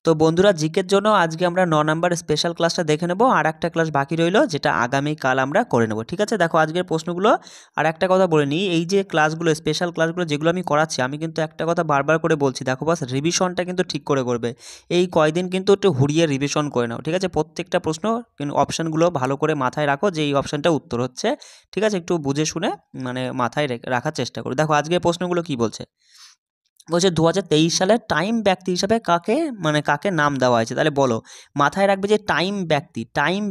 তো বন্ধুরা জিকের জন্য আজকে আমরা 9 নাম্বার স্পেশাল ক্লাসটা দেখে নেব, আর একটা ক্লাস বাকি রইল যেটা আগামীকাল আমরা করে নেব। ঠিক আছে, দেখো আজকের প্রশ্নগুলো। আর একটা কথা বলে নিই, এই যে ক্লাসগুলো স্পেশাল ক্লাসগুলো যেগুলো আমি করাচ্ছি, আমি কিন্তু একটা কথা বারবার করে বলছি, দেখো বাস রিভিশনটা কিন্তু ঠিক করে করবে। এই কয়দিন কিন্তু একটু হুড়িয়ে রিভিশন করে নাও। ঠিক আছে, প্রত্যেকটা প্রশ্ন কিন্তু অপশানগুলো ভালো করে মাথায় রাখো যে এই অপশানটা উত্তর হচ্ছে। ঠিক আছে, একটু বুঝে শুনে মানে মাথায় রাখার চেষ্টা করো। দেখো আজকের প্রশ্নগুলো কি বলছে। বলছে 2023 সালের টাইম ব্যক্তি হিসাবে কাকে নাম দেওয়া হয়েছে, তাহলে বলো। মাথায় রাখবে যে টাইম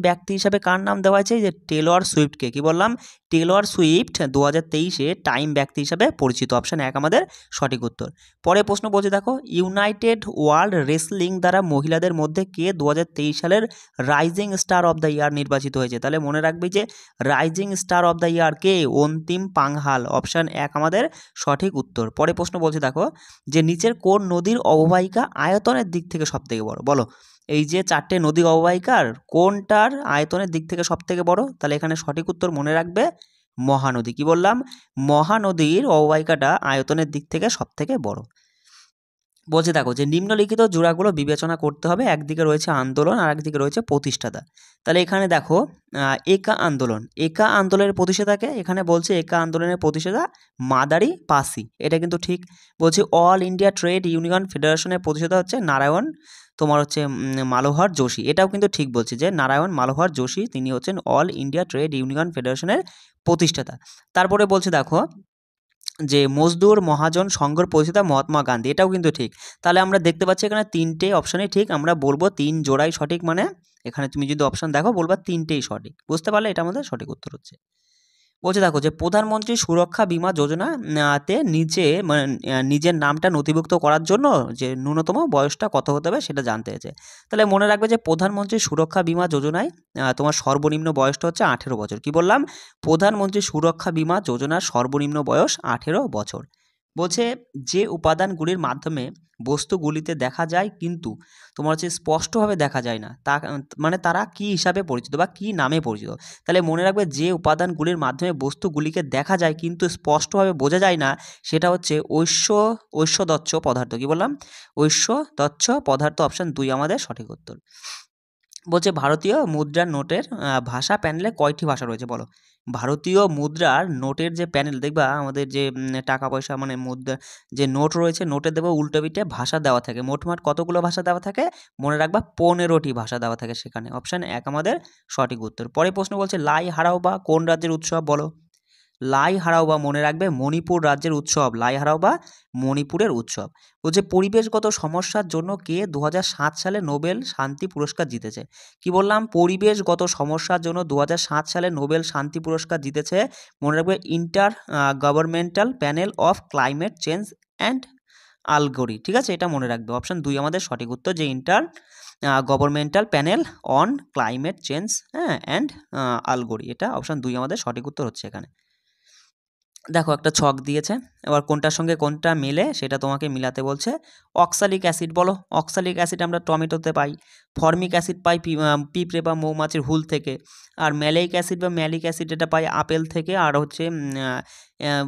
ব্যক্তি হিসাবে কার নাম দেওয়া হয়েছে, যে টেলর সুইফটকে। কি বললাম? টেলর সুইফট 2023-এ টাইম ব্যক্তি হিসাবে পরিচিত। অপশান 1 আমাদের সঠিক উত্তর। পরে প্রশ্ন বলছে দেখো, ইউনাইটেড ওয়ার্ল্ড রেসলিং দ্বারা মহিলাদের মধ্যে কে 2023 সালের rising star of the year নির্বাচিত হয়েছে, তাহলে মনে রাখবে যে rising star of the year কে, অন্তিম পাংহাল। অপশান 1 আমাদের সঠিক উত্তর। পরে প্রশ্ন বলছে দেখো, যে নিচের কোন নদীর অববাহিকা আয়তনের দিক থেকে সবথেকে বড়, বলো। এই যে 4টে নদী অববাহিকার কোনটার আয়তনের দিক থেকে সবথেকে বড়, তাহলে এখানে সঠিক উত্তর মনে রাখবে মহানদী। কি বললাম? মহানদীর অববাহিকাটা আয়তনের দিক থেকে সবথেকে বড়। বলছে দেখো, যে নিম্নলিখিত জোড়াগুলো বিবেচনা করতে হবে। একদিকে রয়েছে আন্দোলন আর একদিকে রয়েছে প্রতিষ্ঠাতা। তাহলে এখানে দেখো, একা আন্দোলনের প্রতিষ্ঠাতাকে, এখানে বলছে একা আন্দোলনের প্রতিষ্ঠাতা মাদারি পাসি, এটা কিন্তু ঠিক। বলছে অল ইন্ডিয়া ট্রেড ইউনিয়ন ফেডারেশনের প্রতিষ্ঠাতা হচ্ছে নারায়ণ মালোহর যোশী, এটাও কিন্তু ঠিক বলছে যে নারায়ণ মালোহর যোশী তিনি হচ্ছেন অল ইন্ডিয়া ট্রেড ইউনিয়ন ফেডারেশনের প্রতিষ্ঠাতা। তারপরে বলছে দেখো, যে মজদুর মহাজন সংঘর প্রতিষ্ঠাতা মহাত্মা গান্ধী, এটাও কিন্তু ঠিক। তাহলে আমরা দেখতে পাচ্ছি এখানে 3টে অপশানই ঠিক। আমরা বলবো 3 জোড়াই সঠিক, মানে এখানে তুমি যদি অপশান দেখো বলবা 3টেই সঠিক। বুঝতে পারলে এটা আমাদের সঠিক উত্তর হচ্ছে। বলছে দেখো, যে প্রধানমন্ত্রী সুরক্ষা বীমা যোজনা তে নিজের নামটা নথিভুক্ত করার জন্য যে ন্যূনতম বয়সটা কত হতে হবে সেটা জানতে হয়েছে। তাহলে মনে রাখবে যে প্রধানমন্ত্রী সুরক্ষা বীমা যোজনায় তোমার সর্বনিম্ন বয়সটা হচ্ছে 18 বছর। কি বললাম? প্রধানমন্ত্রী সুরক্ষা বীমা যোজনার সর্বনিম্ন বয়স 18 বছর। বলছে যে উপাদানগুলির মাধ্যমে বস্তুগুলিতে দেখা যায় কিন্তু তোমার হচ্ছে স্পষ্টভাবে দেখা যায় না, তা মানে তারা কি হিসাবে পরিচিত বা কি নামে পরিচিত। তাহলে মনে রাখবে যে উপাদানগুলির মাধ্যমে বস্তুগুলিকে দেখা যায় কিন্তু স্পষ্টভাবে বোঝা যায় না, সেটা হচ্ছে ঐশ্বদচ্ছ পদার্থ। কি বললাম? ঐশ্বদচ্ছ পদার্থ। অপশান 2 আমাদের সঠিক উত্তর। বলছে ভারতীয় মুদ্রার নোটের ভাষা প্যানেলে কয়টি ভাষা রয়েছে, বলো। ভারতীয় মুদ্রার নোটের যে প্যানেল দেখবা, আমাদের যে টাকা পয়সা মানে মুদ্রা যে নোট রয়েছে, নোটে দেবো উল্টো পিঠে ভাষা দেওয়া থাকে। মোটমাট কতগুলো ভাষা দেওয়া থাকে? মনে রাখবা 15টি ভাষা দেওয়া থাকে সেখানে। অপশান 1 আমাদের সঠিক উত্তর। পরে প্রশ্ন বলছে লাই হারাওবা কোন রাজ্যের উৎসব, বলো। লাই হারাওবা মনে রাখবে মণিপুর রাজ্যের উৎসব। লাই হারাওবা মণিপুরের উৎসব। বলছে পরিবেশগত সমস্যার জন্য কে 2007 সালে নোবেল শান্তি পুরস্কার জিতেছে। কি বললাম? পরিবেশগত সমস্যার জন্য 2007 সালে নোবেল শান্তি পুরস্কার জিতেছে, মনে রাখবে inter governmental panel of climate change and Al Gore. ঠিক আছে, এটা মনে রাখবে। অপশান 2 আমাদের সঠিক উত্তর, যে inter governmental panel on climate change and Al Gore, এটা অপশান 2 আমাদের সঠিক উত্তর হচ্ছে এখানে। দেখো একটা ছক দিয়েছে, এবার কোনটার সঙ্গে কোনটা মেলে সেটা তোমাকে মিলাতে বলছে। অক্সালিক অ্যাসিড, বলো। অক্সালিক অ্যাসিড আমরা টমেটোতে পাই, ফর্মিক অ্যাসিড পাই পিঁপড়ে বা মৌমাছির হুল থেকে, আর ম্যালিক অ্যাসিড বা ম্যালিক অ্যাসিড এটা পাই আপেল থেকে, আর হচ্ছে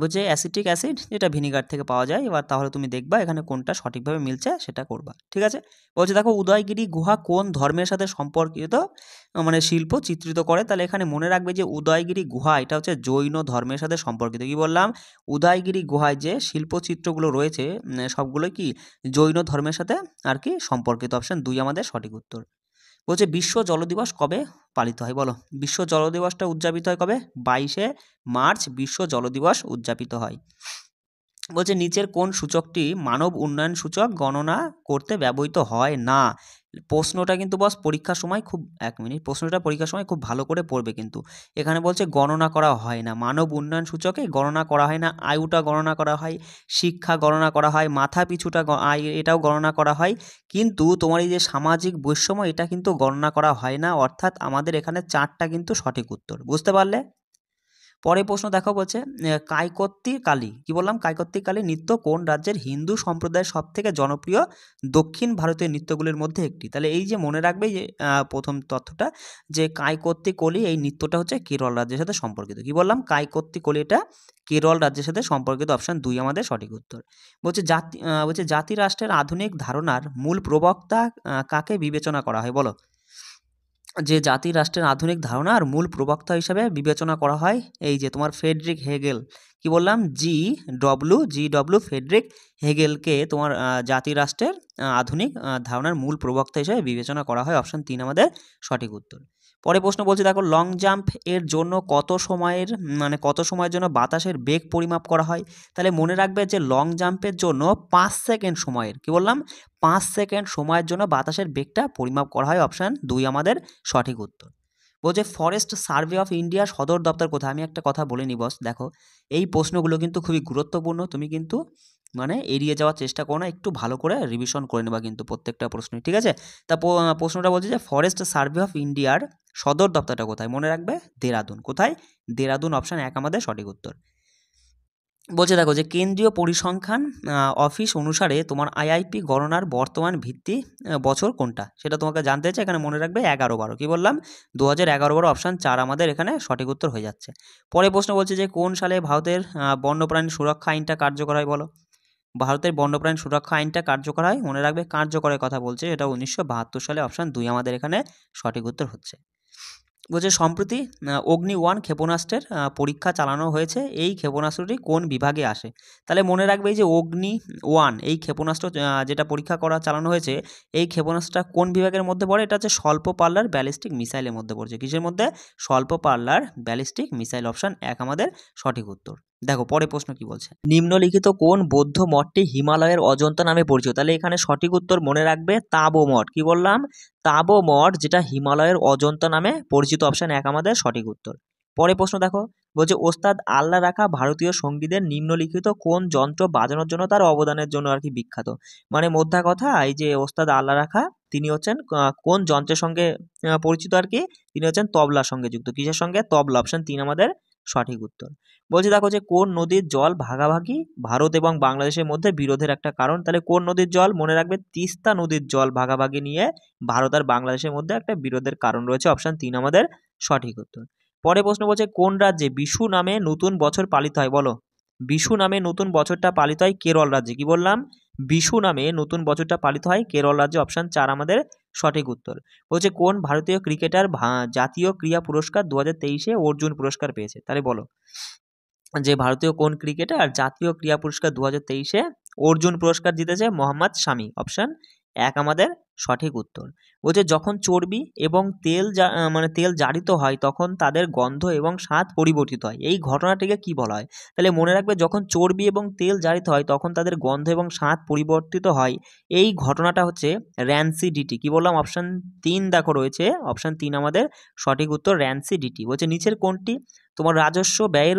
বলছে অ্যাসিটিক অ্যাসিড যেটা ভিনিগার থেকে পাওয়া যায়। এবার তাহলে তুমি দেখবা এখানে কোনটা সঠিকভাবে মিলছে সেটা করবা। ঠিক আছে, বলছে দেখো উদয়গিরি গুহা কোন ধর্মের সাথে সম্পর্কিত মানে শিল্প চিত্রিত করে, তাহলে এখানে মনে রাখবে যে উদয়গিরি গুহা এটা হচ্ছে জৈন ধর্মের সাথে সম্পর্কিত। কি বললাম? উদয়গিরি গুহায় যে শিল্পচিত্রগুলো রয়েছে সবগুলো কি জৈন ধর্মের সাথে আর কি সম্পর্কিত। অপশান 2 আমাদের সঠিক উত্তর। বলছে বিশ্ব জল দিবস কবে পালিত হয়, বলো। বিশ্ব জল দিবসটা উদযাপিত হয় কবে? 22শে মার্চ বিশ্ব জল দিবস উদযাপিত হয়। বলছে নিচের কোন সূচকটি মানব উন্নয়ন সূচক গণনা করতে ব্যবহৃত হয় না। প্রশ্নটা কিন্তু বস পরীক্ষার সময় খুব, 1 মিনিট, প্রশ্নটা পরীক্ষার সময় খুব ভালো করে পড়বে কিন্তু। এখানে বলছে গণনা করা হয় না, মানব উন্নয়ন সূচকে গণনা করা হয় না। আয়ুটা গণনা করা হয়, শিক্ষা গণনা করা হয়, মাথা পিছুটা আয় এটাও গণনা করা হয়, কিন্তু তোমার এই যে সামাজিক বৈষম্য এটা কিন্তু গণনা করা হয় না। অর্থাৎ আমাদের এখানে 4টা কিন্তু সঠিক উত্তর। বুঝতে পারলে? পরে প্রশ্ন দেখো বলছে কাইকোত্তি কালী, কি বললাম কাইকোত্তি কালী নৃত্য কোন রাজ্যের হিন্দু সম্প্রদায়ের সবথেকে জনপ্রিয় দক্ষিণ ভারতীয় নৃত্যগুলির মধ্যে একটি। তাহলে এই যে মনে রাখবে যে প্রথম তথ্যটা যে কাইকোত্তি কলি এই নৃত্যটা হচ্ছে কেরল রাজ্যের সাথে সম্পর্কিত। কি বললাম কাইকোত্তি কলি এটা কেরল রাজ্যের সাথে সম্পর্কিত, অপশন 2 আমাদের সঠিক উত্তর। বলছে জাতি রাষ্ট্রের আধুনিক ধারণার মূল প্রবক্তা কাকে বিবেচনা করা হয় বলো। যে জাতি রাষ্ট্রের আধুনিক ধারণা আর মূল প্রবক্তা হিসাবে বিবেচনা করা হয় এই যে তোমার ফ্রেডরিক হেগেল, কি বললাম জি ডব্লিউ ফ্রেডরিক হেগেলকে তোমার জাতি রাষ্ট্রের আধুনিক ধারণার মূল প্রবক্তা হিসেবে বিবেচনা করা হয়, অপশন 3 আমাদের সঠিক উত্তর। পরে প্রশ্ন বলছে দেখো লং জাম্প এর জন্য কত সময়ের জন্য বাতাসের বেগ পরিমাপ করা হয়। তাহলে মনে রাখবে যে লং জাম্পের জন্য 5 সেকেন্ড সময়ের, কি বললাম 5 সেকেন্ড সময়ের জন্য বাতাসের বেগটা পরিমাপ করা হয়, অপশান 2 আমাদের সঠিক উত্তর। বলছে ফরেস্ট সার্ভে অফ ইন্ডিয়ার সদর দপ্তর কোথায়। আমি একটা কথা বলে নি বস, দেখো এই প্রশ্নগুলো কিন্তু খুবই গুরুত্বপূর্ণ, তুমি কিন্তু মানে এড়িয়ে যাওয়ার চেষ্টা করো না, একটু ভালো করে রিভিশন করে নেবা কিন্তু প্রত্যেকটা প্রশ্নই, ঠিক আছে। তা প্রশ্নটা বলছে যে ফরেস্ট সার্ভে অফ ইন্ডিয়ার সদর দপ্তরটা কোথায়, মনে রাখবে দেরাদুন। কোথায়? দেরাদুন, অপশান 1 আমাদের সঠিক উত্তর। বলছে দেখো যে কেন্দ্রীয় পরিসংখ্যান অফিস অনুসারে তোমার আইআইপি গণনার বর্তমান ভিত্তি বছর কোনটা সেটা তোমাকে জানতে চাই। এখানে মনে রাখবে 11-12, কি বললাম 2011-12, অপশান 4 আমাদের এখানে সঠিক উত্তর হয়ে যাচ্ছে। পরে প্রশ্ন বলছে যে কোন সালে ভারতের বন্যপ্রাণী সুরক্ষা আইনটা কার্যকর হয় বলো। ভারতের বন্যপ্রাণী সুরক্ষা আইনটা কার্যকর হয়, মনে রাখবে কার্যকরের কথা বলছে, এটা 1972 সালে, অপশান 2 আমাদের এখানে সঠিক উত্তর হচ্ছে। বলছে সম্প্রতি অগ্নি-1 ক্ষেপণাস্ত্রের পরীক্ষা চালানো হয়েছে, এই ক্ষেপণাস্ত্রটি কোন বিভাগে আসে। তাহলে মনে রাখবে এই যে অগ্নি-1 এই ক্ষেপণাস্ত্র যেটা পরীক্ষা চালানো হয়েছে, এই ক্ষেপণাস্ত্রটা কোন বিভাগের মধ্যে পড়ে, এটা হচ্ছে স্বল্প পাল্লার ব্যালিস্টিক মিসাইলের মধ্যে পড়ছে। কিসের মধ্যে? স্বল্প পাল্লার ব্যালিস্টিক মিসাইল, অপশান 1 আমাদের সঠিক উত্তর। দেখো পরে প্রশ্ন কি বলছে, নিম্নলিখিত কোন বৌদ্ধ মঠটি হিমালয়ের অজন্তা নামে পরিচিত। তাহলে এখানে সঠিক উত্তর মনে রাখবে তাবো মঠ, কি বললাম তাবো মঠ, যেটা হিমালয়ের অজন্তা নামে পরিচিত, অপশান 1 আমাদের সঠিক উত্তর। পরে প্রশ্ন দেখো বলছে ওস্তাদ আল্লাহ রাখা ভারতীয় সঙ্গীতের নিম্নলিখিত কোন যন্ত্র বাজানোর জন্য তার অবদানের জন্য আর কি বিখ্যাত। মানে মোদ্দা কথা এই যে ওস্তাদ আল্লাহ রাখা তিনি হচ্ছেন কোন যন্ত্রের সঙ্গে পরিচিত আর কি, তিনি হচ্ছেন তবলার সঙ্গে যুক্ত। কিসের সঙ্গে? তবলা, অপশান 3 আমাদের সঠিক উত্তর। বলছি দেখো যে কোন নদীর জল ভাগাভাগি ভারত এবং বাংলাদেশের মধ্যে বিরোধের একটা কারণ। তাহলে কোন নদীর জল? মনে রাখবে তিস্তা নদীর জল ভাগাভাগি নিয়ে ভারত আর বাংলাদেশের মধ্যে একটা বিরোধের কারণ রয়েছে, অপশান 3 আমাদের সঠিক উত্তর। পরে প্রশ্ন বলছে কোন রাজ্যে বিশু নামে নতুন বছর পালিত হয় বলো। বিশু নামে নতুন বছরটা পালিত হয় কেরল রাজ্যে, কি বললাম বিশু নামে নতুন বছরটা পালিত হয় কেরল রাজ্যে, অপশান 4 আমাদের সঠিক উত্তর। বলছে কোন ভারতীয় ক্রিকেটার জাতীয় ক্রীড়া পুরস্কার 2023-এ অর্জুন পুরস্কার পেয়েছে। তাহলে বলো যে ভারতীয় কোন ক্রিকেটার জাতীয় ক্রীড়া পুরস্কার 2023-এ অর্জুন পুরস্কার জিতেছে? মোহাম্মদ শামি, অপশান 1 আমাদের সঠিক উত্তর। বলছে যখন চর্বি এবং তেল জারিত হয় তখন তাদের গন্ধ এবং স্বাদ পরিবর্তিত হয়, এই ঘটনাটিকে কি বলা হয়। তাহলে মনে রাখবে যখন চর্বি এবং তেল জারিত হয় তখন তাদের গন্ধ এবং স্বাদ পরিবর্তিত হয়, এই ঘটনাটা হচ্ছে র্যান্সিডিটি। কি বললাম? অপশান 3 দেখো রয়েছে, অপশান 3 আমাদের সঠিক উত্তর র্যান্সিডিটি। বলছে নিচের কোনটি তোমার রাজস্ব ব্যয়ের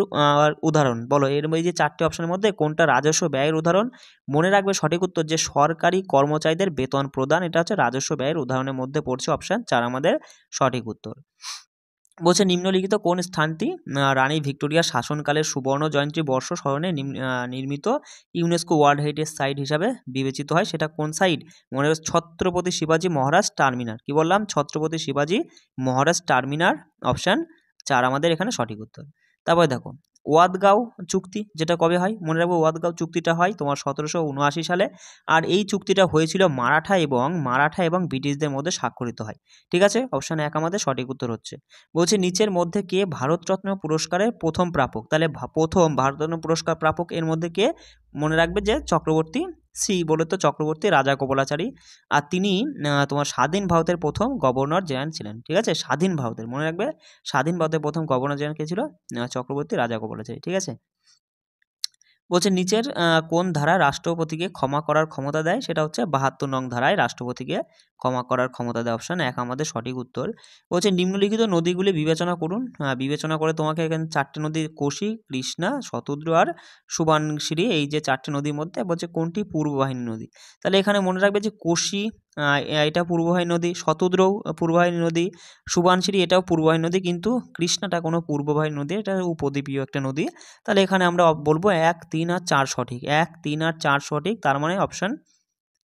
উদাহরণ বলো। এর এই যে 4টে অপশনের মধ্যে কোনটা রাজস্ব ব্যয়ের উদাহরণ। মনে রাখবে সঠিক উত্তর যে সরকারি কর্মচারীদের বেতন প্রদান, এটা হচ্ছে রাজস্ব ব্যয়ের উদাহরণের মধ্যে পড়ছে, অপশান 4 আমাদের সঠিক উত্তর। বলছে নিম্নলিখিত কোন স্থানটি রানী ভিক্টোরিয়ার শাসনকালের সুবর্ণ জয়ন্তী বর্ষ স্মরণে নির্মিত ইউনেস্কো ওয়ার্ল্ড হেরিটেজ সাইট হিসাবে বিবেচিত হয়, সেটা কোন সাইট? মনে রাখবে ছত্রপতি শিবাজী মহারাজ টার্মিনার। কি বললাম? ছত্রপতি শিবাজী মহারাজ টার্মিনার, অপশান 4 আমাদের এখানে সঠিক উত্তর। তারপরে দেখো ওয়াদগাঁও চুক্তি যেটা কবে হয়, মনে রাখবো ওয়াদগাঁও চুক্তিটা হয় তোমার 1779 সালে, আর এই চুক্তিটা হয়েছিল মারাঠা এবং ব্রিটিশদের মধ্যে স্বাক্ষরিত হয়, ঠিক আছে, অপশান 1 আমাদের সঠিক উত্তর হচ্ছে। বলছে নিচের মধ্যে কে ভারতরত্ন পুরস্কারের প্রথম প্রাপক। তাহলে প্রথম ভারতরত্ন পুরস্কার প্রাপক এর মধ্যে কে? মনে রাখবে যে চক্রবর্তী শ্রী বলে তো চক্রবর্তী রাজা গোপালাচারী, আর তিনি তোমার স্বাধীন ভারতের প্রথম গভর্নর জেনারেল ছিলেন, ঠিক আছে, স্বাধীন ভারতের, মনে রাখবে স্বাধীন ভারতের প্রথম গভর্নর জেনারেল কে ছিল? চক্রবর্তী রাজা গোপালাচারী, ঠিক আছে। বলছে নিচের কোন ধারা রাষ্ট্রপতিকে ক্ষমা করার ক্ষমতা দেয়, সেটা হচ্ছে 72 নং ধারায় রাষ্ট্রপতিকে ক্ষমা করার ক্ষমতা দেয়, অপশান 1 আমাদের সঠিক উত্তর। বলছে নিম্নলিখিত নদীগুলি বিবেচনা করুন, বিবেচনা করে তোমাকে এখানে 4টে নদী কোশি, কৃষ্ণা, শতদ্রু আর সুবানশিরি, এই যে 4টে নদীর মধ্যে বলছে কোনটি পূর্ব বাহিনী নদী। তাহলে এখানে মনে রাখবে যে কোশি এটা পূর্ববাহিনী নদী, শতদ্রও পূর্ববাহিনী নদী, সুবানশিরি এটাও পূর্ববাহিনী নদী, কিন্তু কৃষ্ণাটা কোনো পূর্ববাহিনী নদী, এটা উপদ্বীপীয় একটা নদী। তাহলে এখানে আমরা বলবো 1, 3 আর 4 সঠিক, 1, 3 আর 4 সঠিক, তার মানে অপশান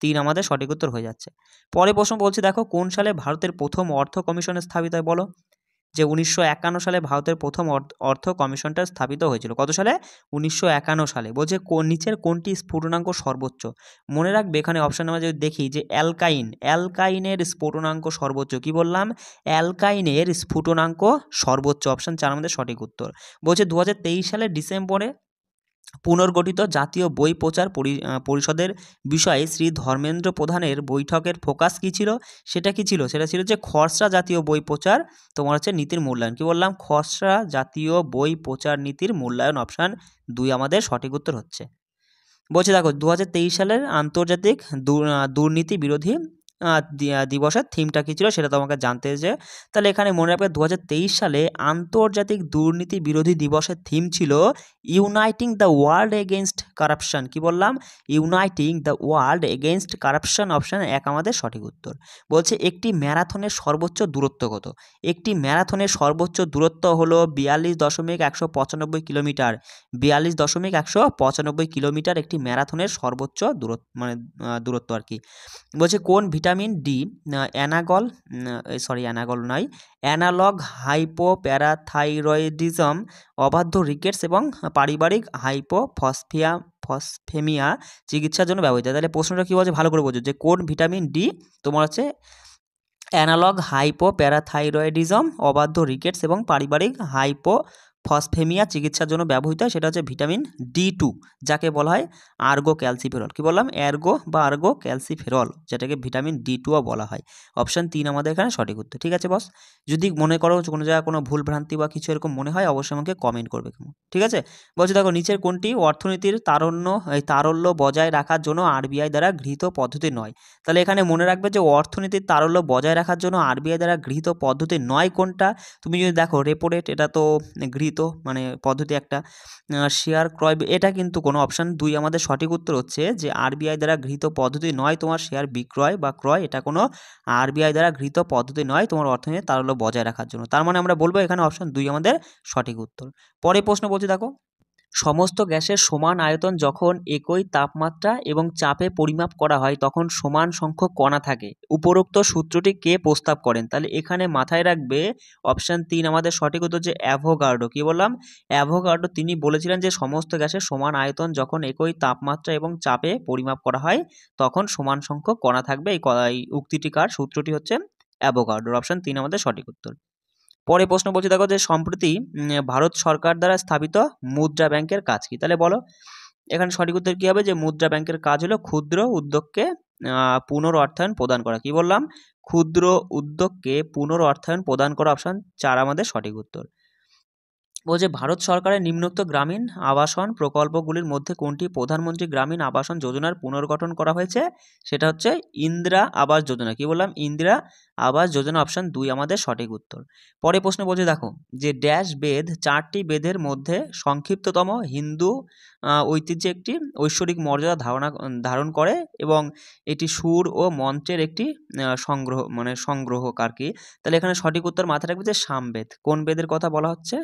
3 আমাদের সঠিক উত্তর হয়ে যাচ্ছে। পরে প্রশ্ন বলছি দেখো, কোন সালে ভারতের প্রথম অর্থ কমিশন স্থাপিত হয় বলো? যে 1951 সালে ভারতের প্রথম অর্থ কমিশনটা স্থাপিত হয়েছিল। কত সালে? 1951 সালে। বলছে নিচের কোনটি স্ফুটনাঙ্ক সর্বোচ্চ? মনে রাখবে এখানে অপশান আমরা যদি দেখি যে অ্যালকাইনের স্ফুটনাঙ্ক সর্বোচ্চ। কি বললাম? অ্যালকাইনের স্ফুটনাঙ্ক সর্বোচ্চ, অপশান 4 আমাদের সঠিক উত্তর। বলছে 2023 সালের ডিসেম্বরে পুনর্গঠিত জাতীয় বই প্রচার পরিষদের বিষয়ে শ্রী ধর্মেন্দ্র প্রধানের বৈঠকের ফোকাস কী ছিল? সেটা কি ছিল? সেটা ছিল যে খসড়া জাতীয় বই প্রচার তোমার হচ্ছে নীতির মূল্যায়ন। কি বললাম? খসড়া জাতীয় বই প্রচার নীতির মূল্যায়ন, অপশান 2 আমাদের সঠিক উত্তর হচ্ছে। বলছে দেখো 2023 সালের আন্তর্জাতিক দুর্নীতি বিরোধী দিবসের থিমটা কী ছিল সেটা তোমাকে জানতে যে, তাহলে এখানে মনে রাখবে 2023 সালে আন্তর্জাতিক দুর্নীতি বিরোধী দিবসের থিম ছিল uniting the world against corruption. কি বললাম? Uniting the world against corruption, option 1 আমাদের সঠিক উত্তর। বলছে একটি ম্যারাথনের সর্বোচ্চ দূরত্ব কত? একটি ম্যারাথনের সর্বোচ্চ দূরত্ব হলো 42.195 কিলোমিটার। 42.195 কিলোমিটার একটি ম্যারাথনের সর্বোচ্চ দূরত্ব আর কি। বলছে কোন ভিটামিন ডি অ্যানালগ হাইপোপ্যারাথাইরয়েডিজম, অবাধ্য রিকেটস এবং পারিবারিক হাইপোফসফেমিয়া চিকিৎসার জন্য ব্যবহৃত হয়। তাহলে প্রশ্নটা কী বলছে ভালো করে বোঝো, যে কোন ভিটামিন ডি তোমার হচ্ছে অ্যানালগ হাইপোপ্যারাথাইরয়েডিজম, অবাধ্য রিকেটস এবং পারিবারিক হাইপোফসফেমিয়া চিকিৎসার জন্য ব্যবহৃত হয়, সেটা হচ্ছে ভিটামিন D2, যাকে বলা হয় আর্গো ক্যালসিফেরল। কি বললাম? আর্গো ক্যালসিফেরল, যেটাকে ভিটামিন D2ও বলা হয়। অপশান 3 আমাদের এখানে সঠিক উত্তর। ঠিক আছে বস, যদি মনে করো কোনো জায়গায় কোনো ভুল ভ্রান্তি বা কিছু এরকম মনে হয় অবশ্যই আমাকে কমেন্ট করবে। ঠিক আছে? বলছে দেখো নিচের কোনটি অর্থনীতির তারল্য বজায় রাখার জন্য RBI দ্বারা গৃহীত পদ্ধতি নয়? তাহলে এখানে মনে রাখবে যে অর্থনীতির তারল্য বজায় রাখার জন্য RBI দ্বারা গৃহীত পদ্ধতি নয় কোনটা? তুমি যদি দেখো রেপো রেট, এটা তো গৃহীত পদ্ধতি একটা। শেয়ার ক্রয়, এটা কিন্তু কোনো, অপশান 2 আমাদের সঠিক উত্তর হচ্ছে যে RBI দ্বারা গৃহীত পদ্ধতি নয় তোমার শেয়ার বিক্রয় বা ক্রয়, এটা কোনো RBI দ্বারা গৃহীত পদ্ধতি নয় তোমার অর্থনীতির তারল্য বজায় রাখার জন্য। তার মানে আমরা বলবো এখানে অপশান 2 আমাদের সঠিক উত্তর। পরে প্রশ্ন বলছি দেখো, সমস্ত গ্যাসের সমান আয়তন যখন একই তাপমাত্রা এবং চাপে পরিমাপ করা হয় তখন সমান সংখ্যক কণা থাকে। উপরোক্ত সূত্রটি কে প্রস্তাব করেন? তাহলে এখানে মাথায় রাখবে অপশান 3 আমাদের সঠিক উত্তর, যে অ্যাভোগাড্রো। কি বললাম? অ্যাভোগাড্রো, তিনি বলেছিলেন যে সমস্ত গ্যাসের সমান আয়তন যখন একই তাপমাত্রা এবং চাপে পরিমাপ করা হয় তখন সমান সংখ্যক কণা থাকবে। এই উক্তিটিকার সূত্রটি হচ্ছে অ্যাভোগাড্রোর। অপশান 3 আমাদের সঠিক উত্তর। পরে প্রশ্ন বলছি দেখো, যে সম্প্রতি ভারত সরকার দ্বারা স্থাপিত মুদ্রা ব্যাংকের কাজ কি? তাহলে বলো এখানে সঠিক উত্তর কী হবে? যে মুদ্রা ব্যাংকের কাজ হলো ক্ষুদ্র উদ্যোগকে পুনর্অর্থায়ন প্রদান করা। কি বললাম? ক্ষুদ্র উদ্যোগকে পুনর্অর্থায়ন প্রদান করা, অপশান 4 আমাদের সঠিক উত্তর। বলছে ভারত সরকারের নিম্নোক্ত গ্রামীণ আবাসন প্রকল্পগুলির মধ্যে কোনটি প্রধানমন্ত্রী গ্রামীণ আবাসন যোজনার পুনর্গঠন করা হয়েছে? সেটা হচ্ছে ইন্দিরা আবাস যোজনা। কি বললাম? ইন্দিরা আবাস যোজনা, অপশান 2 আমাদের সঠিক উত্তর। পরে প্রশ্ন বলছে দেখো, যে ড্যাশ বেদ 4টি বেদের মধ্যে সংক্ষিপ্ততম হিন্দু ঐতিহ্যে একটি ঐশ্বরিক মর্যাদা ধারণ করে এবং এটি সুর ও মন্ত্রের একটি সংগ্রহক আর কি। তাহলে এখানে সঠিক উত্তর মাথায় রাখবে যে সামবেদ। কোন বেদের কথা বলা হচ্ছে?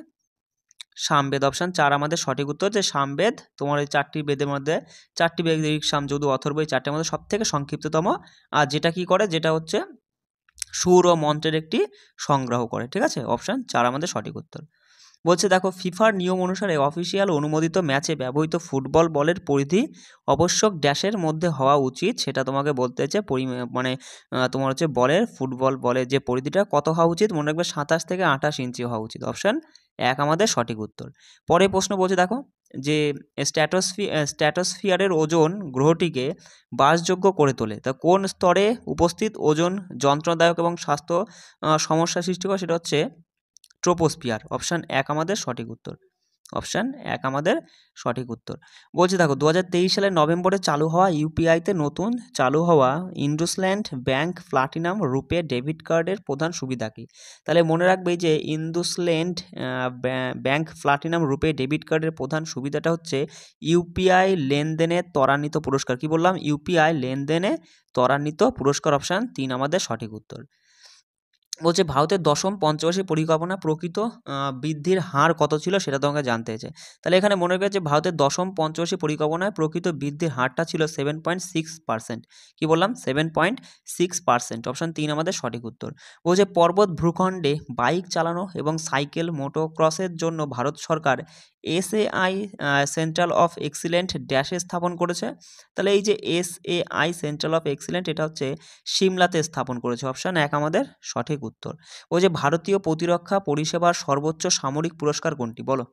সামবেদ, অপশান 4 আমাদের সঠিক উত্তর, যে সামবেদ তোমার এই 4টি বেদের মধ্যে 4টি বেদ ঋক, সাম, যদু, অথর্ব, এই 4টির মধ্যে সবথেকে সংক্ষিপ্ততম, আর যেটা কি করে, যেটা হচ্ছে সুর ও মন্ত্রের একটি সংগ্রহ করে। ঠিক আছে? অপশান 4 আমাদের সঠিক উত্তর। বলছে দেখো ফিফার নিয়ম অনুসারে অফিসিয়াল অনুমোদিত ম্যাচে ব্যবহৃত ফুটবল বলের পরিধি অবশ্যক ড্যাশের মধ্যে হওয়া উচিত, সেটা তোমাকে বলতে হচ্ছে তোমার হচ্ছে ফুটবল বলের যে পরিধিটা কত হওয়া উচিত? মনে রাখবে 27 থেকে 28 ইঞ্চি হওয়া উচিত। অপশান 1 আমাদের সঠিক উত্তর। পরে প্রশ্ন বলছে দেখো, যে স্ট্র্যাটোস্ফিয়ারের ওজন গ্রহটিকে বাসযোগ্য করে তোলে। তা কোন স্তরে উপস্থিত ওজন যন্ত্রণাদায়ক এবং স্বাস্থ্য সমস্যা সৃষ্টি করে? সেটা হচ্ছে ট্রোপোস্ফিয়ার। অপশান 1 আমাদের সঠিক উত্তর। অপশান 1 আমাদের সঠিক উত্তর। বলছে দেখো 2023 সালের নভেম্বরে চালু হওয়া ইউপিআইতে নতুন চালু হওয়া ইন্দুসল্যান্ড ব্যাংক প্লাটিনাম রুপে ডেবিট কার্ডের প্রধান সুবিধা কী? তাহলে মনে রাখবে যে ইন্দুসল্যান্ড ব্যাংক প্লাটিনাম রুপে ডেবিট কার্ডের প্রধান সুবিধাটা হচ্ছে ইউপিআই লেনদেনে ত্বরান্বিত পুরস্কার। কি বললাম? ইউপিআই লেনদেনে ত্বরান্বিত পুরস্কার। অপশান 3 আমাদের সঠিক উত্তর। বলছে ভারতের দশম পঞ্চবার্ষিক পরিকল্পনা প্রকৃত বৃদ্ধির হার কত ছিল সেটা তোমাকে জানতে হয়েছে। তাহলে এখানে মনে রাখবে যে ভারতের দশম পঞ্চবার্ষিক পরিকল্পনায় প্রকৃত বৃদ্ধির হারটা ছিল 7.6%। কি বললাম? 7.6%। অপশান 3 আমাদের সঠিক উত্তর। বলছে পর্বত ভূখণ্ডে বাইক চালানো এবং সাইকেল মোটোক্রসের জন্য ভারত সরকার এসএআই সেন্ট্রাল অফ এক্সিলেন্ট ড্যাশে স্থাপন করেছে। তাহলে এই যে এসএআই সেন্ট্রাল অফ এক্সিলেন্ট এটা হচ্ছে সিমলাতে স্থাপন করেছে। অপশান 1 আমাদের সঠিক উত্তর। ওই যে ভারতীয় প্রতিরক্ষা পরিষেবার সর্বোচ্চ সামরিক পুরস্কার কোনটি? বলো।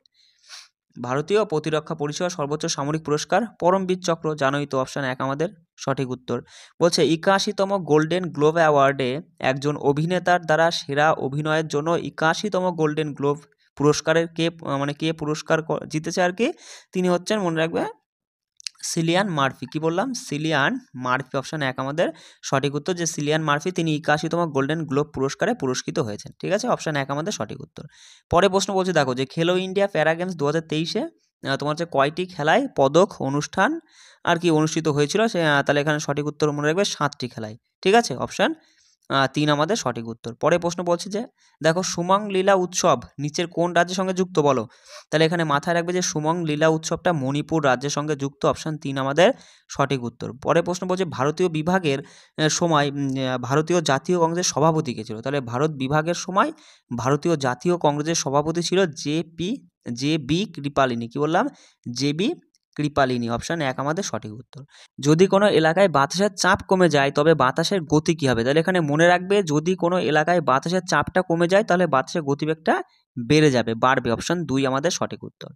ভারতীয় প্রতিরক্ষা পরিষেবার সর্বোচ্চ সামরিক পুরস্কার পরমবীর চক্র, জানোই তো। অপশান 1 আমাদের সঠিক উত্তর। বলছে 81তম গোল্ডেন গ্লোব অ্যাওয়ার্ডে একজন অভিনেতার দ্বারা সেরা অভিনয়ের জন্য 81তম গোল্ডেন গ্লোব পুরস্কারের কে পুরস্কার জিতেছে আর কি? তিনি হচ্ছেন, মনে রাখবে, সিলিয়ান মার্ফি। কি বললাম? Cillian Murphy. অপশান 1 আমাদের সঠিক উত্তর। যে সিলিয়ান মার্ফি তিনি 81তম গোল্ডেন গ্লোব পুরস্কারে পুরস্কৃত হয়েছেন। ঠিক আছে, অপশান 1 আমাদের সঠিক উত্তর। পরে প্রশ্ন বলছে দেখো যে খেলো ইন্ডিয়া প্যারা গেমস 2023-এ তোমার হচ্ছে কয়টি খেলায় পদক অনুষ্ঠান আর কি অনুষ্ঠিত হয়েছিল? তাহলে এখানে সঠিক উত্তর মনে রাখবে 7টি খেলায়। ঠিক আছে, অপশান 3 আমাদের সঠিক উত্তর। পরে প্রশ্ন বলছে যে দেখো সুমং লীলা উৎসব নিচের কোন রাজ্যের সঙ্গে যুক্ত? বলো। তাহলে এখানে মাথায় রাখবে যে সুমং লীলা উৎসবটা মণিপুর রাজ্যের সঙ্গে যুক্ত। অপশান 3 আমাদের সঠিক উত্তর। পরে প্রশ্ন বলছে ভারতীয় বিভাগের সময় ভারতীয় জাতীয় কংগ্রেসের সভাপতি কে ছিল? তাহলে ভারত বিভাগের সময় ভারতীয় জাতীয় কংগ্রেসের সভাপতি ছিল জে বি কৃপালিনী। কি বললাম? J B Kripalani. অপশান 1 আমাদের সঠিক উত্তর। যদি কোনো এলাকায় বাতাসের চাপ কমে যায় তবে বাতাসের গতি কী হবে? তাহলে এখানে মনে রাখবে যদি কোনো এলাকায় বাতাসের চাপটা কমে যায় তাহলে বাতাসের গতিবেগটা বাড়বে। অপশান 2 আমাদের সঠিক উত্তর।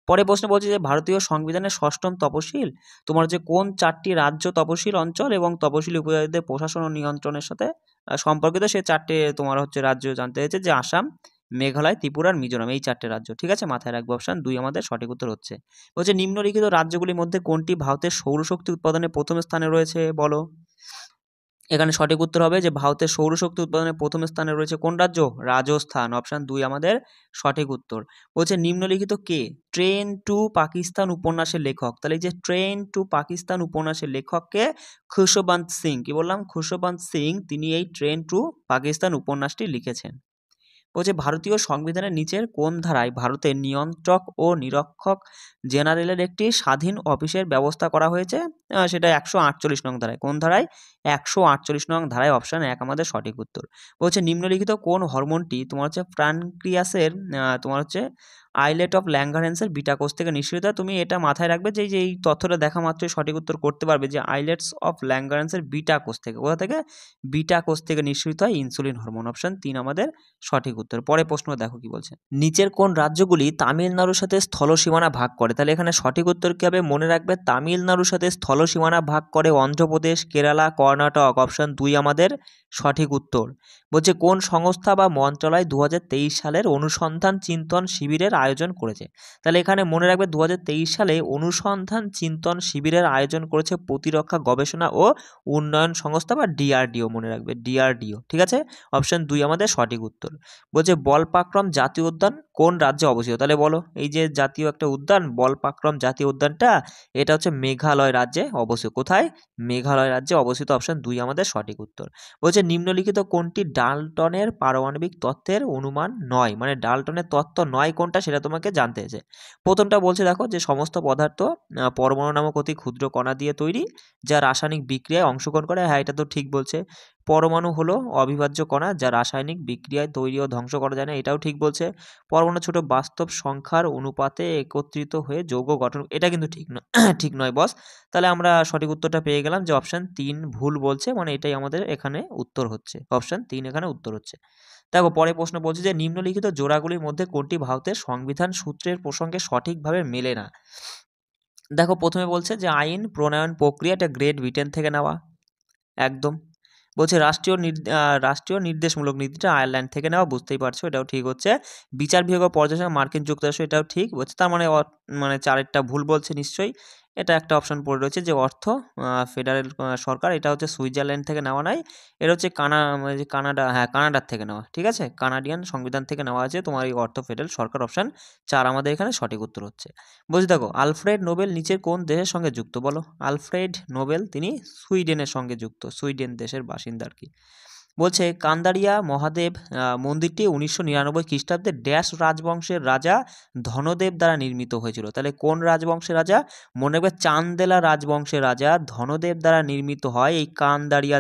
পরে প্রশ্ন বলছে যে ভারতীয় সংবিধানের 6ম তপশিল তোমার হচ্ছে কোন 4টি রাজ্য, তপশিল অঞ্চল এবং তপশিলি উপজাতিদের প্রশাসন ও নিয়ন্ত্রণের সাথে সম্পর্কিত? সে 4টে তোমার হচ্ছে রাজ্য জানতে হয়েছে, যে আসাম, মেঘালয়, ত্রিপুরা আর মিজোরাম, এই 4টে রাজ্য। ঠিক আছে, মাথায় রাখবো। অপশান 2 আমাদের সঠিক উত্তর হচ্ছে। বলছে নিম্নলিখিত রাজ্যগুলির মধ্যে কোনটি ভারতের সৌরশক্তি উৎপাদনে প্রথম স্থানে রয়েছে? বলো। এখানে সঠিক উত্তর হবে যে ভারতের সৌরশক্তি উৎপাদনে প্রথম স্থানে রয়েছে কোন রাজ্য? রাজস্থান। অপশান 2 আমাদের সঠিক উত্তর। বলছে নিম্নলিখিত কে ট্রেন টু পাকিস্তান উপন্যাসের লেখক? তাহলে এই যে ট্রেন টু পাকিস্তান উপন্যাসের লেখককে খুশবন্ত সিং। কি বললাম? খুশবন্ত সিং তিনি এই ট্রেন টু পাকিস্তান উপন্যাসটি লিখেছেন। বলছে ভারতীয় সংবিধানের নিচের কোন ধারায় ভারতের নিয়ন্ত্রক ও নিরীক্ষক জেনারেলের একটি স্বাধীন অফিসের ব্যবস্থা করা হয়েছে? সেটা 148 নং ধারায়। কোন ধারায়? 148 নং ধারায়। অপশান 1 আমাদের সঠিক উত্তর। বলছে নিম্নলিখিত কোন হরমোনটি তোমার হচ্ছে প্যানক্রিয়াসের তোমার হচ্ছে আইলেট অফ ল্যাঙ্গারহ্যান্সের বিটা কোষ থেকে নিঃসৃত হয়? তুমি এটা মাথায় রাখবে যে এই তথ্যটা দেখা মাত্রই সঠিক উত্তর করতে পারবে যে আইলেটস অফ ল্যাঙ্গারহ্যান্সের বিটা কোষ থেকে। কোথা থেকে? বিটা কোষ থেকে নিঃসৃত হয় ইনসুলিন হরমোন। অপশান 3 আমাদের সঠিক উত্তর। পরে প্রশ্ন দেখো কি বলছে। নিচের কোন রাজ্যগুলি তামিলনাড়ুর সাথে স্থল সীমানা ভাগ করে? তাহলে এখানে সঠিক উত্তর কি হবে? মনে রাখবে তামিলনাড়ুর সাথে স্থল সীমানা ভাগ করে অন্ধ্রপ্রদেশ, কেরালা, কর্ণাটক। অপশান 2 আমাদের সঠিক উত্তর। বলছে কোন সংস্থা বা মন্ত্রণালয় 2023 সালের অনুসন্ধান চিন্তন শিবিরের আয়োজন করেছে? তাহলে এখানে মনে রাখবে 2023 সালে অনুসন্ধান চিন্তন শিবিরের আয়োজন করেছে প্রতিরক্ষা গবেষণা ও উন্নয়ন সংস্থা বা ডিআরডিও। মনে রাখবে ডিআরডিও। ঠিক আছে, অপশান 2 আমাদের সঠিক উত্তর। বলছে বলপাক্রম জাতীয় উদ্যান কোন রাজ্যে অবস্থিত? তাহলে বলো। এই যে জাতীয় একটা উদ্যান বলপাক্রম জাতীয় উদ্যানটা, এটা হচ্ছে মেঘালয় রাজ্যে অবস্থিত। কোথায়? মেঘালয় রাজ্যে অবস্থিত। অপশান 2 আমাদের সঠিক উত্তর। বলছে নিম্নলিখিত কোনটি ডাল্টনের পারমাণবিক তত্ত্বের অনুমান নয়? মানে ডাল্টনের তত্ত্ব নয় কোনটা সেটা তোমাকে জানতে হয়েছে। প্রথমটা বলছে দেখো যে সমস্ত পদার্থ পরমাণু নামক অতি ক্ষুদ্র কণা দিয়ে তৈরি যা রাসায়নিক বিক্রিয়ায় অংশগ্রহণ করে। হ্যাঁ, এটা তো ঠিক বলছে। পরমাণু হলো অবিভাজ্য কণা যা রাসায়নিক বিক্রিয়ায় তৈরি ও ধ্বংস করা যায় না। এটাও ঠিক বলছে। পরমাণু ছোট বাস্তব সংখ্যার অনুপাতে একত্রিত হয়ে যৌগ গঠন। এটা কিন্তু ঠিক নয় ঠিক নয় বস। তাহলে আমরা সঠিক উত্তরটা পেয়ে গেলাম যে অপশান 3 ভুল বলছে, মানে এটাই আমাদের এখানে উত্তর হচ্ছে। অপশান 3 এখানে উত্তর হচ্ছে। দেখো পরে প্রশ্ন বলছে যে নিম্নলিখিত জোড়াগুলির মধ্যে কোনটি ভারতের সংবিধান সূত্রের প্রসঙ্গে সঠিকভাবে মেলে না? দেখো প্রথমে বলছে যে আইন প্রণয়ন প্রক্রিয়া এটা গ্রেট ব্রিটেন থেকে নেওয়া, একদম। বলছে রাষ্ট্রীয় নির্দেশমূলক নীতিটা আয়ারল্যান্ড থেকে নেওয়া, বুঝতেই পারছো, এটাও ঠিক হচ্ছে। বিচার বিভাগ ও পর্যালোচনা মার্কিন যুক্তরাষ্ট্র, এটাও ঠিক বলছে। তার মানে মানে চারেরটা ভুল বলছে নিশ্চয়ই। এটা একটা অপশন পড়ে রয়েছে যে অর্থ ফেডারেল সরকার, এটা হচ্ছে সুইজারল্যান্ড থেকে নেওয়া নয়, এটা হচ্ছে মানে যে কানাডা, হ্যাঁ কানাডার থেকে নেওয়া, ঠিক আছে, কানাডিয়ান সংবিধান থেকে নেওয়া আছে তোমার এই অর্থ ফেডারেল সরকার। অপশন 4 আমাদের এখানে সঠিক উত্তর হচ্ছে। বলছি দেখো, আলফ্রেড নোবেল নিচের কোন দেশের সঙ্গে যুক্ত বলো? আলফ্রেড নোবেল তিনি সুইডেনের সঙ্গে যুক্ত, সুইডেন দেশের বাসিন্দা আর কি। বলছে কান্দারিয়া মহাদেব মন্দিরটি 1999 খ্রিস্টাব্দে ড্যাশ রাজবংশের রাজা ধনদেব দ্বারা নির্মিত হয়েছিল। তাহলে কোন রাজবংশের রাজা? মনে রাখবে চান্দেলা রাজবংশের রাজা ধনদেব দ্বারা নির্মিত হয় এই কান্দারিয়া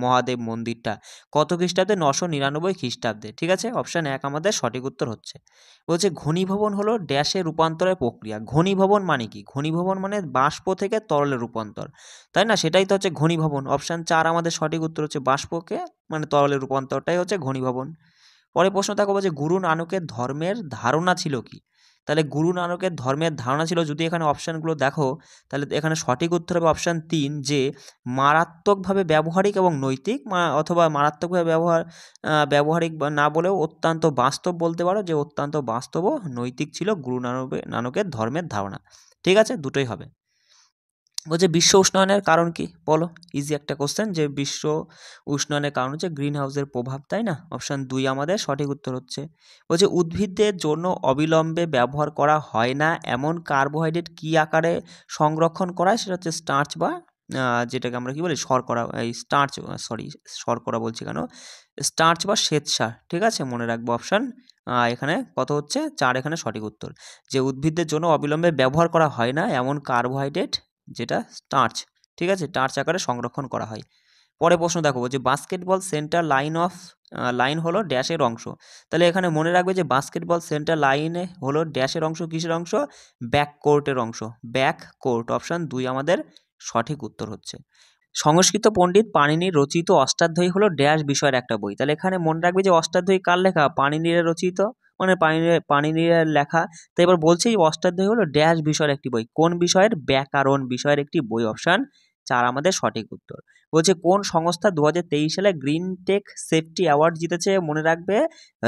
মহাদেব মন্দিরটা। কত খ্রিস্টাব্দে? 999 খ্রিস্টাব্দে, ঠিক আছে। অপশান 1 আমাদের সঠিক উত্তর হচ্ছে। বলছে ঘনীভবন হলো ড্যাশে রূপান্তরের প্রক্রিয়া। ঘনীভবন মানে কি? ঘনীভবন মানে বাষ্প থেকে তরলে রূপান্তর, তাই না? সেটাই তো হচ্ছে ঘনীভবন। অপশান 4 আমাদের সঠিক উত্তর হচ্ছে, বাষ্পকে মানে তরলে রূপান্তরটাই হচ্ছে ঘনীভবন। পরে প্রশ্ন থাকবে বলছে গুরু নানকের ধর্মের ধারণা ছিল কি? তাহলে গুরু নানকের ধর্মের ধারণা ছিল, যদি এখানে অপশানগুলো দেখো তাহলে এখানে সঠিক উত্তর হবে অপশান 3, যে মারাত্মকভাবে ব্যবহারিক এবং নৈতিক, অথবা মারাত্মকভাবে ব্যবহারিক না বলেও অত্যন্ত বাস্তব বলতে পারো, যে অত্যন্ত বাস্তব ও নৈতিক ছিল গুরু নানকের ধর্মের ধারণা, ঠিক আছে, দুটোই হবে। বলছে বিশ্ব উষ্ণায়নের কারণ কি বলো? ইজি একটা কোশ্চেন, যে বিশ্ব উষ্ণায়নের কারণ হচ্ছে গ্রিন হাউসের প্রভাব, তাই না? অপশান 2 আমাদের সঠিক উত্তর হচ্ছে। বলছে উদ্ভিদদের জন্য অবিলম্বে ব্যবহার করা হয় না এমন কার্বোহাইড্রেট কি আকারে সংরক্ষণ করায়? সেটা হচ্ছে স্টার্চ বা যেটাকে আমরা কি বলি শর্করা, এই স্টার্চ, সরি শর্করা বলছি কেন, স্টার্চ বা শ্বেতসার, ঠিক আছে, মনে রাখবো। অপশান এখানে কত হচ্ছে? 4 এখানে সঠিক উত্তর, যে উদ্ভিদদের জন্য অবিলম্বে ব্যবহার করা হয় না এমন কার্বোহাইড্রেট যেটা স্টার্চ, ঠিক আছে, টার্চ আকারে সংরক্ষণ করা হয়। পরে প্রশ্ন দেখো যে বাস্কেটবল সেন্টার লাইন হলো ড্যাশের অংশ। তাহলে এখানে মনে রাখবে যে বাস্কেটবল সেন্টার লাইনে হলো ড্যাশের অংশ, কিসের অংশ? ব্যাক কোর্টের অংশ, ব্যাক কোর্ট। অপশান 2 আমাদের সঠিক উত্তর হচ্ছে। সংস্কৃত পণ্ডিত পাণিনির রচিত অষ্টাধ্যায়ী হলো ড্যাশ বিষয়ের একটা বই। তাহলে এখানে মনে রাখবে যে অষ্টাধ্যায়ী কার লেখা? পাণিনির রচিত, মানে পাণিনির লেখা। তো এবার বলছে এই অষ্টাধ্যায়ী হলো ড্যাশ বিষয়ের একটি বই। কোন বিষয়ের? ব্যাকরণ বিষয়ের একটি বই। অপশান 4 আমাদের সঠিক উত্তর। বলছে কোন সংস্থা 2023 সালে গ্রিন টেক সেফটি অ্যাওয়ার্ড জিতেছে? মনে রাখবে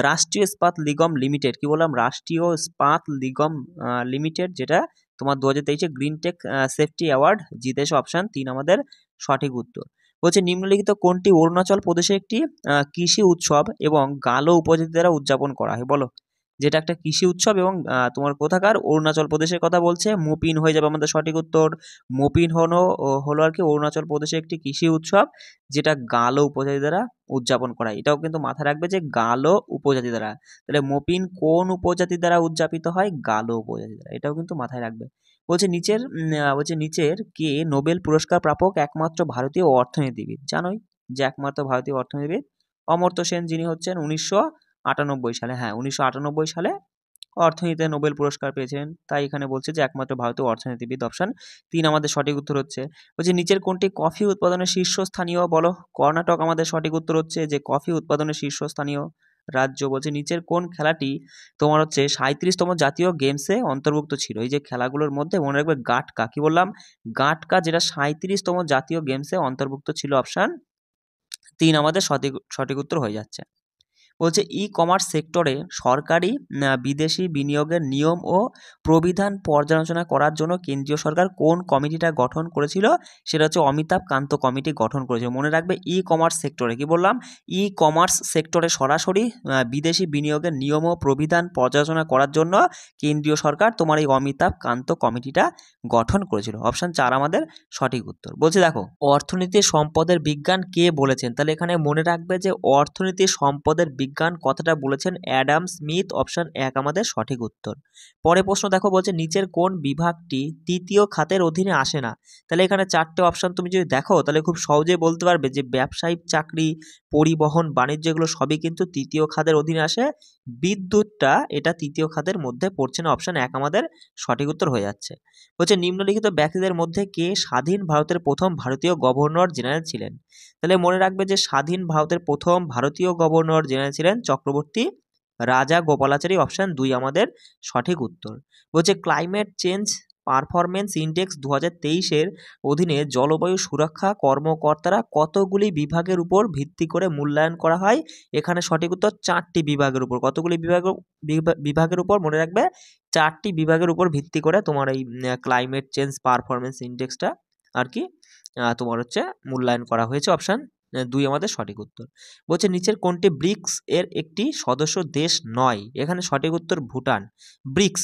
রাষ্ট্রীয় ইস্পাত নিগম লিমিটেড। কি বললাম? রাষ্ট্রীয় ইস্পাত নিগম লিমিটেড, যেটা তোমার 2023 গ্রিন টেক সেফটি অ্যাওয়ার্ড জিতেছে। অপশান 3 আমাদের সঠিক উত্তর। বলছে নিম্নলিখিত কোনটি অরুণাচল প্রদেশে একটি কৃষি উৎসব এবং গালো উপজাতি দ্বারা উদযাপন করা হয় বলো? যেটা একটা কৃষি উৎসব এবং তোমার কোথাকার? অরুণাচল প্রদেশের কথা বলছে। মোপিন হয়ে যাবে আমাদের সঠিক উত্তর। মোপিন হলো আর কি অরুণাচল প্রদেশে একটি কৃষি উৎসব, যেটা গালো উপজাতি দ্বারা উদযাপন করা হয়। এটাও কিন্তু মাথায় রাখবে যে গালো উপজাতি দ্বারা। তাহলে মোপিন কোন উপজাতি দ্বারা উদযাপিত হয়? গালো উপজাতি দ্বারা, এটাও কিন্তু মাথায় রাখবে। বলছে নিচের কে নোবেল পুরস্কার প্রাপক একমাত্র ভারতীয় অর্থনীতিবিদ? জানোই যে একমাত্র ভারতীয় অর্থনীতিবিদ অমর্ত্য সেন, যিনি হচ্ছেন 1998 সালে, হ্যাঁ 1998 সালে অর্থনীতিতে নোবেল পুরস্কার পেয়েছিলেন। তাই এখানে বলছে যে একমাত্র ভারতীয় অর্থনীতিবিদ। অপশান 3 আমাদের সঠিক উত্তর হচ্ছে। বলছে নিচের কোনটি কফি উৎপাদনের শীর্ষস্থানীয় বলো? কর্ণাটক আমাদের সঠিক উত্তর হচ্ছে, যে কফি উৎপাদনের শীর্ষস্থানীয় রাজ্য। বলছে নিচের কোন খেলাটি তোমার হচ্ছে 37তম জাতীয় গেমসে অন্তর্ভুক্ত ছিল? এই যে খেলাগুলোর মধ্যে মনে রাখবে গাটকা। কি বললাম? গাটকা, যেটা 37তম জাতীয় গেমসে অন্তর্ভুক্ত ছিল। অপশান 3 আমাদের সঠিক উত্তর হয়ে যাচ্ছে। বলছে ই কমার্স সেক্টরে সরকারি বিদেশি বিনিয়োগের নিয়ম ও প্রবিধান পর্যালোচনা করার জন্য কেন্দ্রীয় সরকার কোন কমিটিটা গঠন করেছিল? সেটা হচ্ছে অমিতাভ কান্ত কমিটি গঠন করেছিল। মনে রাখবে ই কমার্স সেক্টরে, কি বললাম, ই কমার্স সেক্টরে সরাসরি বিদেশি বিনিয়োগের নিয়ম ও প্রবিধান পর্যালোচনা করার জন্য কেন্দ্রীয় সরকার তোমার এই অমিতাভ কান্ত কমিটিটা গঠন করেছিল। অপশান 4 আমাদের সঠিক উত্তর। বলছে দেখো অর্থনীতি সম্পদের বিজ্ঞান কে বলেছেন? তাহলে এখানে মনে রাখবে যে অর্থনীতি সম্পদের বিজ্ঞান কথাটা বলেছেন অ্যাডাম স্মিথ। অপশান 1 আমাদের সঠিক উত্তর। পরে প্রশ্ন দেখো, বলছে নিচের কোন বিভাগটি তৃতীয় খাতের অধীনে আসে না? তাহলে এখানে 4টে অপশান তুমি যদি দেখো তাহলে খুব সহজেই বলতে পারবে যে ব্যবসায়িক চাকরি, পরিবহন, বাণিজ্য, এগুলো সবই কিন্তু তৃতীয় খাতের অধীনে আসে। বিদ্যুৎটা এটা তৃতীয় খাতের মধ্যে পড়ছে না। অপশান 1 আমাদের সঠিক উত্তর হয়ে যাচ্ছে। বলছে নিম্নলিখিত ব্যক্তিদের মধ্যে কে স্বাধীন ভারতের প্রথম ভারতীয় গভর্নর জেনারেল ছিলেন? তাহলে মনে রাখবে যে স্বাধীন ভারতের প্রথম ভারতীয় গভর্নর জেনারেল ছিলেন চক্রবর্তী রাজা গোপালাচারী। অপশান 2 আমাদের সঠিক উত্তর। বলছে ক্লাইমেট চেঞ্জ পারফরমেন্স ইন্ডেক্স 2023-এর অধীনে জলবায়ু সুরক্ষা কর্মকর্তারা কতগুলি বিভাগের উপর ভিত্তি করে মূল্যায়ন করা হয়? এখানে সঠিক উত্তর 4টি বিভাগের উপর। কতগুলি বিভাগের উপর মনে রাখবে? 4টি বিভাগের উপর ভিত্তি করে তোমার এই ক্লাইমেট চেঞ্জ পারফরমেন্স ইন্ডেক্সটা আর কি তোমার হচ্ছে মূল্যায়ন করা হয়েছে। অপশান 2 আমাদের সঠিক উত্তর। বলছে নিচের কোনটি ব্রিক্স এর একটি সদস্য দেশ নয়? এখানে সঠিক উত্তর ভুটান। ব্রিক্স,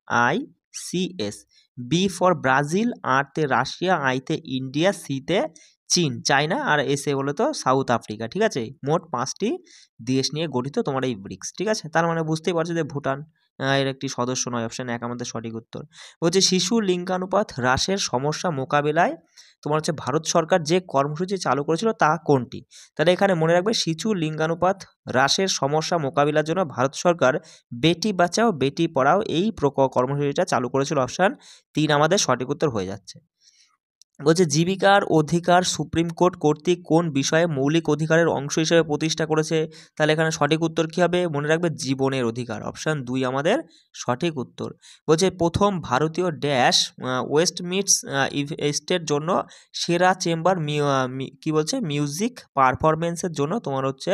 BRICS, B for Brazil, R তে রাশিয়া, আই তে ইন্ডিয়া, সি তে চীন, চায়না, আর এস এ বলে তো সাউথ আফ্রিকা। ঠিক আছে, মোট 5টি দেশ নিয়ে গঠিত তোমার এই ব্রিক্স। ঠিক আছে, তার মানে বুঝতেই পারছো যে ভুটান এর একটি সদস্য নয়। অপশন 1 আমাদের সঠিক উত্তর। বলছে শিশু লিঙ্গানুপাত হ্রাসের সমস্যা মোকাবিলায় তোমার হচ্ছে ভারত সরকার যে কর্মসূচি চালু করেছিল তা কোনটি? তাহলে এখানে মনে রাখবে শিশু লিঙ্গানুপাত হ্রাসের সমস্যা মোকাবিলার জন্য ভারত সরকার বেটি বাঁচাও বেটি পড়াও এই কর্মসূচিটা চালু করেছিল। অপশান 3 আমাদের সঠিক উত্তর হয়ে যাচ্ছে। বলছে জীবিকার অধিকার সুপ্রিম কোর্ট কর্তৃক কোন বিষয়ে মৌলিক অধিকারের অংশ হিসেবে প্রতিষ্ঠা করেছে? তাহলে এখানে সঠিক উত্তর কী হবে? মনে রাখবে জীবনের অধিকার। অপশান 2 আমাদের সঠিক উত্তর। বলছে প্রথম ভারতীয় ড্যাশ ওয়েস্টমিন্টস ইস্টের জন্য সেরা চেম্বার কি বলছে মিউজিক পারফরমেন্সের জন্য তোমার হচ্ছে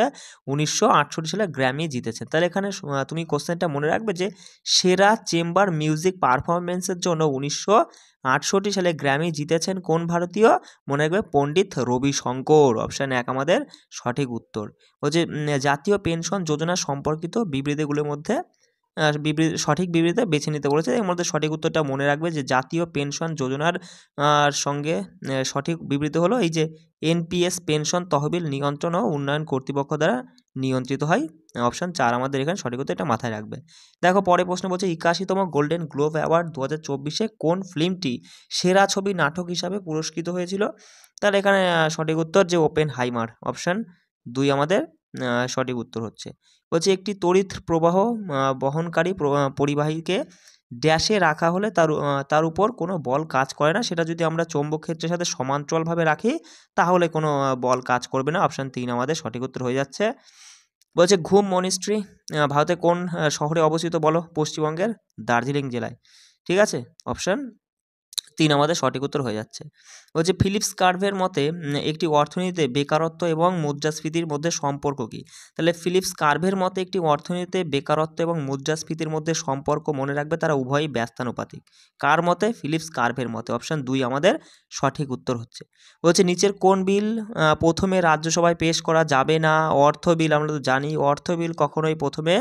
1968 সালে গ্র্যামি জিতেছে। তাহলে এখানে তুমি কোশ্চেনটা মনে রাখবে যে সেরা চেম্বার মিউজিক পারফরমেন্সের জন্য 1968 সালে গ্র্যামি জিতেছেন কোন ভারতীয়? মনে রাখবে পণ্ডিত রবিশঙ্কর। অপশান 1 আমাদের সঠিক উত্তর। বলছে জাতীয় পেনশন যোজনা সম্পর্কিত বিবৃতিগুলির মধ্যে সঠিক বিবৃতি বেছে নিতে বলেছে। এর মধ্যে সঠিক উত্তরটা মনে রাখবে যে জাতীয় পেনশন যোজনার সঙ্গে সঠিক বিবৃতি হলো এই যে এনপিএস পেনশন তহবিল নিয়ন্ত্রণ ও উন্নয়ন কর্তৃপক্ষ দ্বারা নিয়ন্ত্রিত হয়। অপশান 4 আমাদের এখানে সঠিক উত্তর, এটা মাথায় রাখবে। দেখো পরে প্রশ্ন বলছে 81তম গোল্ডেন গ্লোব অ্যাওয়ার্ড 2024-এ কোন ফিল্মটি সেরা ছবি নাটক হিসাবে পুরস্কৃত হয়েছিল? তাহলে এখানে সঠিক উত্তর যে ওপেনহাইমার। অপশান 2 আমাদের সঠিক উত্তর হচ্ছে। বলছে একটি তড়িৎ প্রবাহ বহনকারী পরিবাহীকে ড্যাশে রাখা হলে তার উপর কোনো বল কাজ করে না, সেটা যদি আমরা চৌম্বক ক্ষেত্রের সাথে সমান্তরালভাবে রাখি তাহলে কোনো বল কাজ করবে না। অপশান 3 আমাদের সঠিক উত্তর হয়ে যাচ্ছে। বলছে ঘুম মনিস্ট্রি ভারতের কোন শহরে অবস্থিত বলো? পশ্চিমবঙ্গের দার্জিলিং জেলায়। ঠিক আছে, অপশান 3 আমাদের সঠিক উত্তর হয়ে যাচ্ছে। বলছে ফিলিপস কার্ভের মতে একটি অর্থনীতিতে বেকারত্ব এবং মুদ্রাস্ফীতির মধ্যে সম্পর্ক কী? তাহলে ফিলিপস কার্ভের মতে একটি অর্থনীতিতে বেকারত্ব এবং মুদ্রাস্ফীতির মধ্যে সম্পর্ক মনে রাখবে তারা উভয়ই ব্যস্তানুপাতিক। কার মতে? ফিলিপস কার্ভের মতে। অপশান 2 আমাদের সঠিক উত্তর হচ্ছে। বলছে নিচের কোন বিল প্রথমে রাজ্যসভায় পেশ করা যাবে না? অর্থ বিল। আমরা তো জানি অর্থ বিল কখনোই প্রথমে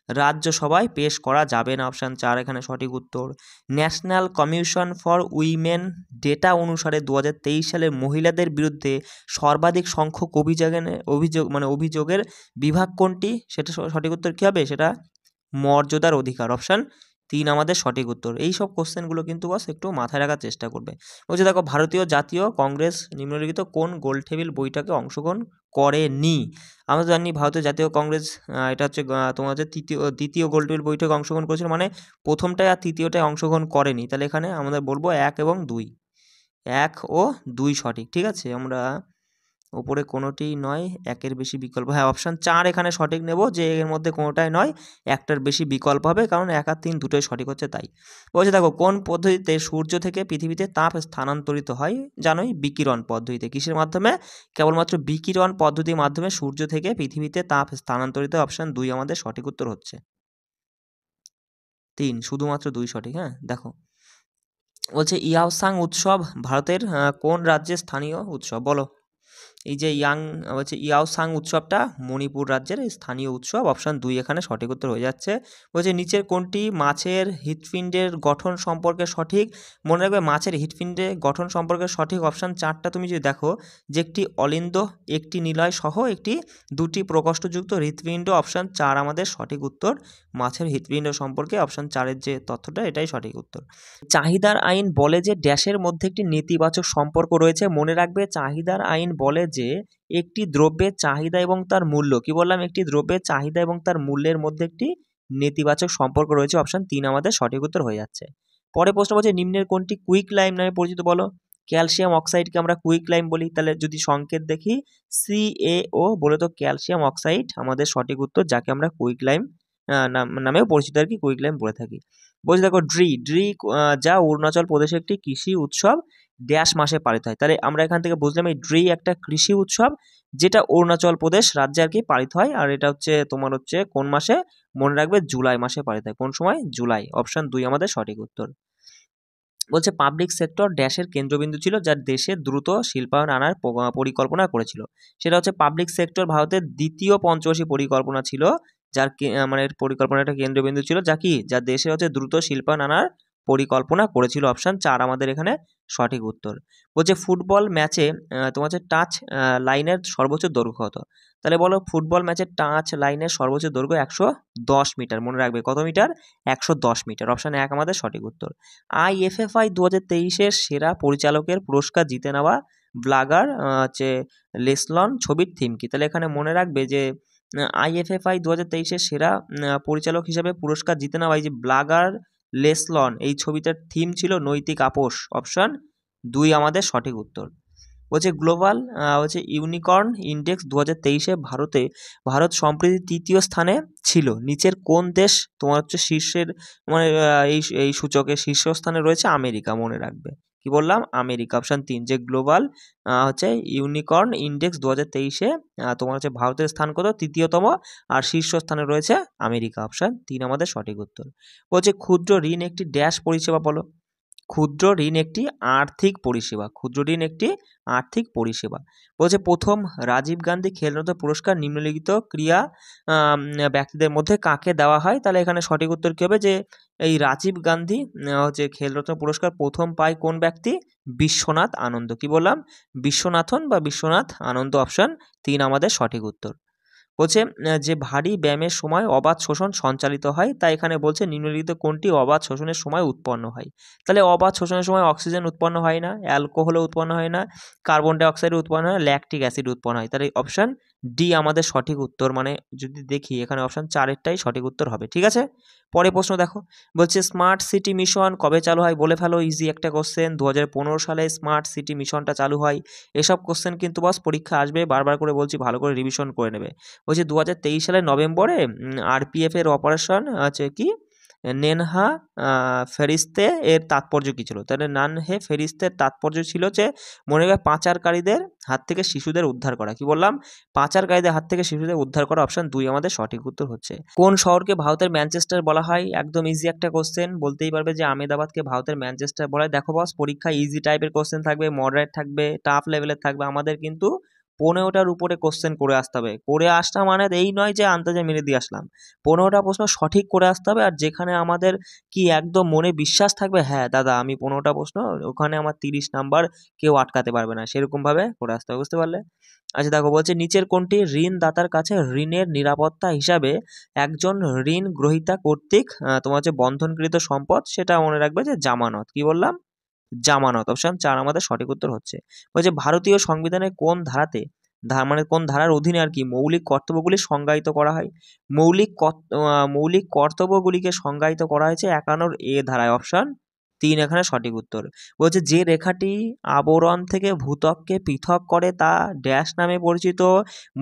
রাজ্যসভায় পেশ করা যাবে না। অপশান 4 এখানে সঠিক উত্তর। National commission for women data অনুসারে 2023 সালে মহিলাদের বিরুদ্ধে সর্বাধিক সংখ্যক অভিযোগের বিভাগ কোনটি? সেটা সঠিক উত্তর কী হবে? সেটা মর্যাদার অধিকার। অপশান 3 আমাদের সঠিক উত্তর। এই সব কোশ্চেনগুলো কিন্তু বাস একটু মাথায় রাখার চেষ্টা করবে। বলছে দেখো ভারতীয় জাতীয় কংগ্রেস নিম্নলিখিত কোন গোলটেবিল বইটাকে অংশগ্রহণ করেনি? আমরা জানি ভারতীয় জাতীয় কংগ্রেস এটা হচ্ছে তোমার হচ্ছে দ্বিতীয় গোলটেবিল বৈঠকে অংশগ্রহণ করেছিল, মানে প্রথমটায় আর তৃতীয়টায় অংশগ্রহণ করেনি। তাহলে এখানে আমাদের বলবো 1 এবং 2, 1 ও 2 সঠিক। ঠিক আছে, আমরা ওপরে কোনোটি নয়, একের বেশি বিকল্প। হ্যাঁ, অপশান 4 এখানে সঠিক নেব যে এর মধ্যে কোনোটাই নয়, একটার বেশি বিকল্প হবে, কারণ 1 আর 3 দুটোই সঠিক হচ্ছে তাই। বলছে দেখো কোন পদ্ধতিতে সূর্য থেকে পৃথিবীতে তাপ স্থানান্তরিত হয়? জানোই বিকিরণ পদ্ধতিতে। কিসের মাধ্যমে? কেবলমাত্র বিকিরণ পদ্ধতির মাধ্যমে সূর্য থেকে পৃথিবীতে তাপ স্থানান্তরিত। অপশান 2 আমাদের সঠিক উত্তর হচ্ছে। 3, শুধুমাত্র 2 সঠিক। হ্যাঁ দেখো বলছে ইয়াওসাং উৎসব ভারতের কোন রাজ্যের স্থানীয় উৎসব বলো? এই যে ইয়াওসাং উৎসবটা মণিপুর রাজ্যের স্থানীয় উৎসব। অপশান 2 এখানে সঠিক উত্তর হয়ে যাচ্ছে। বলছে নিচের কোনটি মাছের হৃৎপিণ্ডের গঠন সম্পর্কে সঠিক? মনে রাখবে মাছের হৃৎপিণ্ডের গঠন সম্পর্কে সঠিক। অপশান 4টা তুমি যদি দেখো যে একটি অলিন্দ, একটি নিলয় সহ দুটি প্রকোষ্ঠযুক্ত হৃৎপিণ্ড। অপশান 4 আমাদের সঠিক উত্তর মাছের হৃৎপিণ্ড সম্পর্কে। অপশান 4-এর যে তথ্যটা এটাই সঠিক উত্তর। চাহিদার আইন বলে যে ড্যাশের মধ্যে একটি নেতিবাচক সম্পর্ক রয়েছে। মনে রাখবে চাহিদার আইন বলে যে একটি দ্রব্যের চাহিদা এবং তার মূল্য, কি বললাম? একটি দ্রব্যের চাহিদা এবং তার মূল্যের মধ্যে একটি নেতিবাচক সম্পর্ক রয়েছে। অপশান 3 আমাদের সঠিক উত্তর হয়ে যাচ্ছে। পরে প্রশ্ন বলছে নিম্নের কোনটি কুইক লাইম নামে পরিচিত বলো? ক্যালসিয়াম অক্সাইডকে আমরা কুইক লাইম বলি। তাহলে যদি সংকেত দেখি CaO বলে তো ক্যালসিয়াম অক্সাইড আমাদের সঠিক উত্তর, যাকে আমরা কুইক লাইম নামেও পরিচিত আর কি, কুইক লাইম বলে থাকি। বলছে দেখো ড্রি যা অরুণাচল প্রদেশে একটি কৃষি উৎসব ড্যাশ মাসে পালিত হয়। তাহলে আমরা এখান থেকে বুঝলাম এই ড্রি একটা কৃষি উৎসব যেটা অরুণাচল প্রদেশ রাজ্যে আর কি পালিত হয়। আর এটা হচ্ছে তোমার হচ্ছে কোন মাসে, মনে রাখবে জুলাই মাসে পালিত হয়। কোন সময়? জুলাই। অপশন 2 আমাদের সঠিক উত্তর। বলছে পাবলিক সেক্টর ড্যাশের কেন্দ্রবিন্দু ছিল যা দেশে দ্রুত শিল্পায়ন আনার পরিকল্পনা করেছিল। সেটা হচ্ছে পাবলিক সেক্টর ভারতের দ্বিতীয় পঞ্চবার্ষিক পরিকল্পনা ছিল, যার মানে পরিকল্পনাটা কেন্দ্রবিন্দু ছিল যা দেশে হচ্ছে দ্রুত শিল্পায়ন আনার পরিকল্পনা করেছিল। অপশন 4 আমাদের এখানে সঠিক উত্তর। বলছে ফুটবল ম্যাচে তোমার হচ্ছে টাচ লাইনের সর্বোচ্চ দৈর্ঘ্য কত? তাহলে বলো ফুটবল ম্যাচে টাচ লাইনের সর্বোচ্চ দৈর্ঘ্য 110 মিটার। মনে রাখবে কত মিটার? 110 মিটার। অপশন 1 আমাদের সঠিক উত্তর। IFFI 2023-এর সেরা পরিচালকের পুরস্কার জিতে নেওয়া ব্লাগার হচ্ছে লেসলন ছবির থিম কি? তাহলে এখানে মনে রাখবে যে IFFI 2023-এর সেরা পরিচালক হিসেবে পুরস্কার জিতে নেওয়া এই যে ব্লাগার লেসলন, এই ছবিটার থিম ছিল নৈতিক আপোষ। অপশন 2 আমাদের সঠিক উত্তর। বলছে গ্লোবাল হচ্ছে ইউনিকর্ন ইন্ডেক্স 2023-এ ভারত সম্প্রতি তৃতীয় স্থানে ছিল। নিচের কোন দেশ তোমার হচ্ছে শীর্ষের মানে এই সূচকে শীর্ষস্থানে রয়েছে? আমেরিকা। মনে রাখবে কি বললাম? আমেরিকা। অপশন 3 যে গ্লোবাল হচ্ছে ইউনিকর্ন ইন্ডেক্স 2023-এ তোমার হচ্ছে ভারতের স্থান কত? তৃতীয়তম। আর শীর্ষস্থানে রয়েছে আমেরিকা। অপশন 3 আমাদের সঠিক উত্তর। বলছে ক্ষুদ্র ঋণ একটি ড্যাশ পরিষেবা বলো। ক্ষুদ্র ঋণ একটি আর্থিক পরিষেবা। ক্ষুদ্র ঋণ একটি আর্থিক পরিষেবা। বলছে প্রথম রাজীব গান্ধী খেলরত্ন পুরস্কার নিম্নলিখিত ক্রিয়া ব্যক্তিদের মধ্যে কাকে দেওয়া হয়? তাহলে এখানে সঠিক উত্তর কী হবে? যে এই রাজীব গান্ধী হচ্ছে খেলরত্ন পুরস্কার প্রথম পায় কোন ব্যক্তি? বিশ্বনাথ আনন্দ। কি বললাম? বিশ্বনাথন বা বিশ্বনাথ আনন্দ। অপশন 3 আমাদের সঠিক উত্তর। বলছে যে ভারী ব্যায়ামের সময় অবাধ শোষণ সঞ্চালিত হয়, তাই এখানে বলছে নিম্নলিখিত কোনটি অবাধ শোষণের সময় উৎপন্ন হয়? তাহলে অবাধ শোষণের সময় অক্সিজেন উৎপন্ন হয় না, অ্যালকোহলও উৎপন্ন হয় না, কার্বন ডাইঅক্সাইড উৎপন্ন হয় না, ল্যাকটিক অ্যাসিড উৎপন্ন হয়। তাহলে অপশন ডি আমাদের সঠিক উত্তর। মানে যদি দেখি এখানে অপশন 4-এরটাই সঠিক উত্তর হবে। ঠিক আছে, পরে প্রশ্ন দেখো। বলছে স্মার্ট সিটি মিশন কবে চালু হয়? বলে ফেলো, ইজি একটা কোশ্চেন। 2015 সালে স্মার্ট সিটি মিশনটা চালু হয়। এসব কোশ্চেন কিন্তু বস পরীক্ষা আসবে, বারবার করে বলছি ভালো করে রিভিশন করে নেবে। বলছি 2023 সালের নভেম্বরে RPF এর অপারেশন আছে কি নেনহা ফেরিস্তে এর তাৎপর্য কী ছিল? তাহলে নানহে ফেরিস্তের তাৎপর্য ছিল যে মনে রাখবে পাচারকারীদের হাত থেকে শিশুদের উদ্ধার করা। কি বললাম? পাচারকারীদের হাত থেকে শিশুদের উদ্ধার করা। অপশন 2 আমাদের সঠিক উত্তর হচ্ছে। কোন শহরকে ভারতের ম্যানচেস্টার বলা হয়? একদম ইজি একটা কোশ্চেন, বলতেই পারবে যে আহমেদাবাদকে ভারতের ম্যানচেস্টার বলা হয়। দেখো বস পরীক্ষা ইজি টাইপের কোশ্চেন থাকবে, মডারেট থাকবে, টাফ লেভেলের থাকবে। আমাদের কিন্তু 15টার উপরে কোশ্চেন করে আসতে হবে। করে আসা মানে এই নয় যে আন্দাজে মেরে দিয়ে আসলাম। 15টা প্রশ্ন সঠিক করে আসতে হবে। আর যেখানে আমাদের কি একদম মনে বিশ্বাস থাকবে, হ্যাঁ দাদা আমি 15টা প্রশ্ন, ওখানে আমার 30 নাম্বার কেউ আটকাতে পারবে না, সেরকমভাবে করে আসতে হবে। বুঝতে পারলে? আচ্ছা দেখো, বলছে নিচের কোনটি ঋণদাতার কাছে ঋণের নিরাপত্তা হিসাবে একজন ঋণ গ্রহীতা কর্তৃক তোমার হচ্ছে বন্ধনকৃত সম্পদ? সেটা মনে রাখবে যে জামানত। কি বললাম? জামানত। অপশন 4 আমাদের সঠিক উত্তর হচ্ছে। বলছে ভারতীয় সংবিধানের কোন ধারাতে মানে কোন ধারার অধীনে আর কি মৌলিক কর্তব্যগুলি সংজ্ঞায়িত করা হয়? মৌলিক কর্তব্যগুলিকে সংজ্ঞায়িত করা হয়েছে 51 ধারায়। অপশন 3 এখানে সঠিক উত্তর। বলছে যে রেখাটি আবরণ থেকে ভূত্বককে পৃথক করে তা ড্যাশ নামে পরিচিত।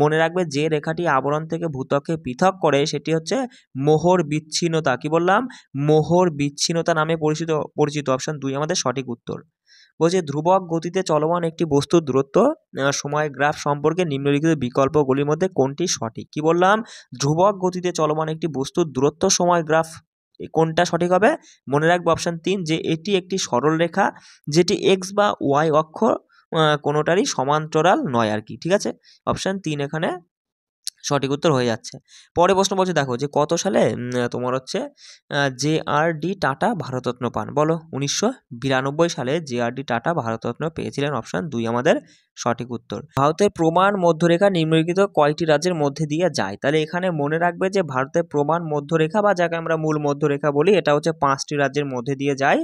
মনে রাখবে যে রেখাটি আবরণ থেকে ভূত্বককে পৃথক করে সেটি হচ্ছে মোহর বিচ্ছিন্নতা। কি বললাম? মোহর বিচ্ছিন্নতা নামে পরিচিত। অপশন 2 আমাদের সঠিক উত্তর। বলছে ধ্রুবক গতিতে চলমান একটি বস্তুর দূরত্ব সময় গ্রাফ সম্পর্কে নিম্নলিখিত বিকল্পগুলির মধ্যে কোনটি সঠিক? কি বললাম? ধ্রুবক গতিতে চলমান একটি বস্তুর দূরত্ব সময় গ্রাফ, কোনটা সঠিক হবে? মনে রাখবো অপশন 3 যে এটি একটি সরল রেখা যেটি এক্স বা ওয়াই অক্ষ কোনোটারই সমান্তরাল নয় আর কি। ঠিক আছে, অপশন 3 এখানে সঠিক উত্তর হয়ে যাচ্ছে। পরে প্রশ্ন বলছে দেখো যে কত সালে তোমার হচ্ছে JRD টাটা ভারতরত্ন পান? বলো। 1992 সালে JRD টাটা ভারতরত্ন পেয়েছিলেন। অপশন 2 আমাদের সঠিক উত্তর। ভারতের প্রমাণ মধ্যরেখা নিম্নলিখিত কয়টি রাজ্যের মধ্যে দিয়ে যায়? তাহলে এখানে মনে রাখবে যে ভারতের প্রমাণ মধ্যরেখা বা যাকে আমরা মূল মধ্যরেখা বলি, এটা হচ্ছে 5টি রাজ্যের মধ্যে দিয়ে যায়।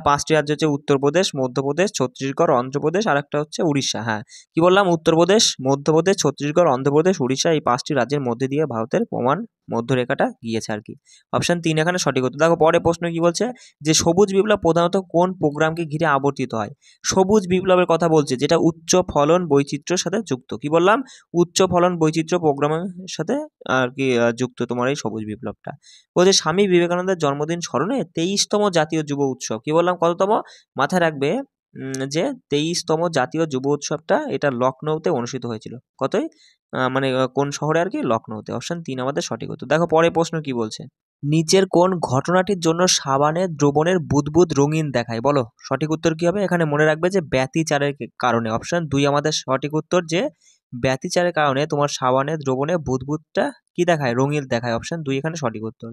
5টি রাজ্য হচ্ছে উত্তরপ্রদেশ, মধ্যপ্রদেশ, ছত্তিশগড়, অন্ধ্রপ্রদেশ, আর একটা হচ্ছে উড়িষ্যা। হ্যাঁ, কি বললাম? উত্তরপ্রদেশ, মধ্যপ্রদেশ, ছত্তিশগড়, অন্ধ্রপ্রদেশ, উড়িষ্যা, এই 5টি রাজ্যের মধ্যে দিয়ে ভারতের প্রমাণ মধ্যরেখাটা গিয়েছে আর কি। অপশন 3 এখানে সঠিক উত্তর। দেখো পরে প্রশ্ন কি বলছে যে সবুজ বিপ্লব প্রধানত কোন প্রোগ্রামকে ঘিরে আবর্তিত হয়? সবুজ বিপ্লবের কথা বলছে, যেটা উচ্চ ফলন বৈচিত্র্যের সাথে যুক্ত। কি বললাম? উচ্চ ফলন বৈচিত্র্য প্রোগ্রামের সাথে আর কি যুক্ত তোমার এই সবুজ বিপ্লবটা। বলছে স্বামী বিবেকানন্দের জন্মদিন স্মরণে 23তম জাতীয় যুব উৎসব। কি বললাম কততম? মাথায় রাখবে যে 23তম জাতীয় যুব উৎসবটা এটা লখনৌতে অনুষ্ঠিত হয়েছিল। কতই? মানে কোন শহরে আর কি? লখনৌতে। অপশন 3 আমাদের সঠিক উত্তর। দেখো পরের প্রশ্ন কি বলছে? নিচের কোন ঘটনাটির জন্য সাবানের দ্রবণের বুদবুদ রঙিন দেখায়? বলো সঠিক উত্তর কি হবে? এখানে মনে রাখবে যে ব্যতিচারের কারণে। অপশন 2 আমাদের সঠিক উত্তর, যে ব্যতিচারের কারণে তোমার সাবানের দ্রবণে বুদবুদটা কি দেখায়? রঙিন দেখায়। অপশন 2 এখানে সঠিক উত্তর।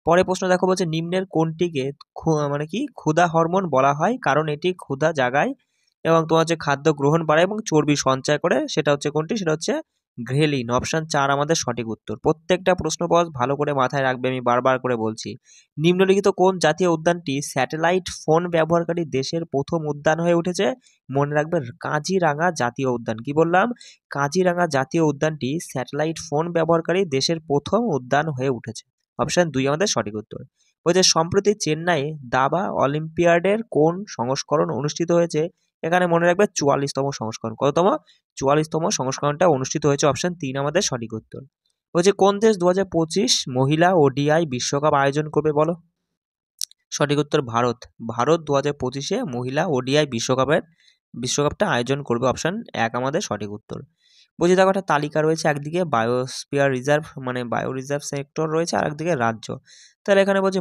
পরের প্রশ্ন দেখো, বলছে নিম্নের কোনটিকে মানে কি ক্ষুধা হরমোন বলা হয়? কারণ এটি ক্ষুধা জাগায় এবং তোমার হচ্ছে খাদ্য গ্রহণ বাড়ায় এবং চর্বি সঞ্চয় করে। সেটা হচ্ছে কোনটি? সেটা হচ্ছে ঘ্রেলিন। অপশন 4 আমাদের সঠিক উত্তর। প্রত্যেকটা প্রশ্ন বস ভালো করে মাথায় রাখবে, আমি বারবার করে বলছি। নিম্নলিখিত কোন জাতীয় উদ্যানটি স্যাটেলাইট ফোন ব্যবহারকারী দেশের প্রথম উদ্যান হয়ে উঠেছে? মনে রাখবে কাজিরাঙা জাতীয় উদ্যান। কি বললাম? কাজিরাঙা জাতীয় উদ্যানটি স্যাটেলাইট ফোন ব্যবহারকারী দেশের প্রথম উদ্যান হয়ে উঠেছে। অপশন 2 আমাদের সঠিক উত্তর। বলছে সম্প্রতি চেন্নাইয়ে দাবা অলিম্পিয়াডের কোন সংস্করণ অনুষ্ঠিত হয়েছে? এখানে মনে রাখবে 44তম সংস্করণ। কততম? 44তম সংস্করণটা অনুষ্ঠিত হয়েছে। অপশন 3 আমাদের সঠিক উত্তর। বলছে কোন দেশ 2025 মহিলা ওডিআই বিশ্বকাপ আয়োজন করবে? বলো সঠিক উত্তর ভারত। ভারত 2025-এ মহিলা ওডিআই বিশ্বকাপটা আয়োজন করবে। অপশন 1 আমাদের সঠিক উত্তর। বলছি দেখো একটা তালিকা রয়েছে, একদিকে বায়োস্ফিয়ার রিজার্ভ মানে বায়ো রিজার্ভ সেক্টর রয়েছে, আর একদিকে রাজ্য। তাহলে এখানে বলছে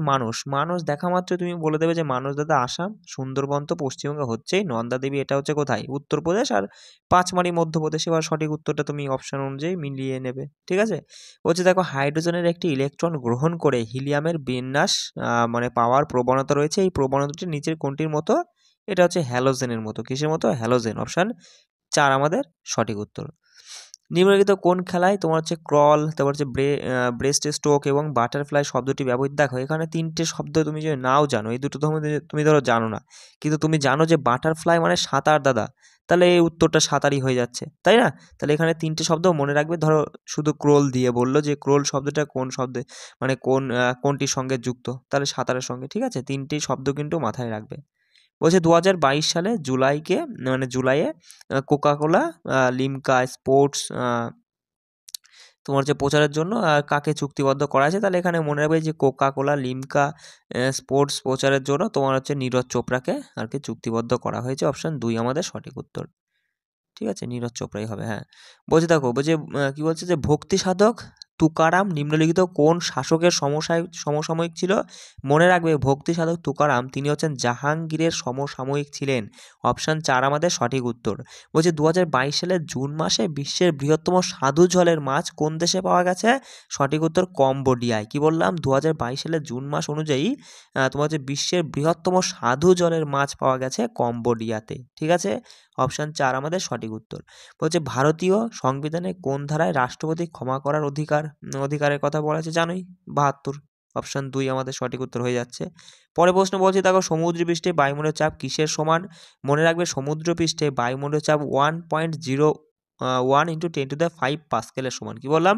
মানুষ দেখা মাত্র তুমি বলে দেবে যে মানস দাদা আসাম, সুন্দরবন তো পশ্চিমবঙ্গে হচ্ছেই, নন্দা দেবী এটা হচ্ছে কোথায়? উত্তরপ্রদেশ, আর পাঁচমারি মধ্যপ্রদেশ। এবার সঠিক উত্তরটা তুমি অপশন অনুযায়ী মিলিয়ে নেবে, ঠিক আছে? বলছে দেখো হাইড্রোজেনের একটি ইলেকট্রন গ্রহণ করে হিলিয়ামের বিন্যাস মানে পাওয়ার প্রবণতা রয়েছে, এই প্রবণতাটি নিচের কোনটির মতো? এটা হচ্ছে হ্যালোজেনের মতো। কিসের মতো? হ্যালোজেন। অপশন 4 আমাদের সঠিক উত্তর। নিম্নলিখিত কোন খেলায় তোমার হচ্ছে ক্রল, তারপর হচ্ছে ব্রেস্ট স্ট্রোক এবং বাটারফ্লাই শব্দটি ব্যবহৃত? দেখো এখানে 3টে শব্দ তুমি যদি নাও জানো, এই দুটো তুমি ধরো জানো না, কিন্তু তুমি জানো যে বাটারফ্লাই মানে সাঁতার দাদা, তাহলে এই উত্তরটা সাঁতারই হয়ে যাচ্ছে, তাই না? তাহলে এখানে 3টে শব্দ মনে রাখবে। ধরো শুধু ক্রোল দিয়ে বললো যে ক্রোল শব্দটা কোন শব্দে মানে কোনটির সঙ্গে যুক্ত, তাহলে সাঁতারের সঙ্গে, ঠিক আছে? 3টি শব্দ কিন্তু মাথায় রাখবে। বলছে 2022 সালে জুলাইয়ে কোকাকোলা লিমকা স্পোর্টস তোমার হচ্ছে প্রচারের জন্য কাকে চুক্তিবদ্ধ করা আছে? তাহলে এখানে মনে রাখবে যে কোকাকোলা লিমকা স্পোর্টস প্রচারের জন্য তোমার হচ্ছে নীরজ চোপড়াকে আর কি চুক্তিবদ্ধ করা হয়েছে। অপশন 2 আমাদের সঠিক উত্তর, ঠিক আছে? নীরজ চোপড়াই হবে, হ্যাঁ। বলছে দেখো, বলছে কি বলছে যে ভক্তি সাধক তুকারাম নিম্নলিখিত কোন শাসকের সমসাময়িক ছিল? মনে রাখবে ভক্তি সাধক তুকারাম তিনি হচ্ছেন জাহাঙ্গীরের সমসাময়িক ছিলেন। অপশন 4 আমাদের সঠিক উত্তর। বলছে 2022 সালের জুন মাসে বিশ্বের বৃহত্তম স্বাদু জলের মাছ কোন দেশে পাওয়া গেছে? সঠিক উত্তর কম্বোডিয়ায়। কি বললাম? 2022 সালের জুন মাস অনুযায়ী তোমার হচ্ছে বিশ্বের বৃহত্তম স্বাদু জলের মাছ পাওয়া গেছে কম্বোডিয়াতে, ঠিক আছে? অপশন 4 আমাদের সঠিক উত্তর। বলছে ভারতীয় সংবিধানে কোন ধারায় রাষ্ট্রপতি ক্ষমা করার অধিকারের কথা বলা আছে? জানোই, 72। অপশন 2 আমাদের সঠিক উত্তর হয়ে যাচ্ছে। পরে প্রশ্ন বলছে দেখো সমুদ্রপৃষ্ঠে বায়ুমণ্ডলের চাপ কিসের সমান? মনে রাখবে সমুদ্রপৃষ্ঠে বায়ুমণ্ডলের চাপ 1.01 ইন্টু 10⁵ পাস্কেলের সমান। কি বললাম?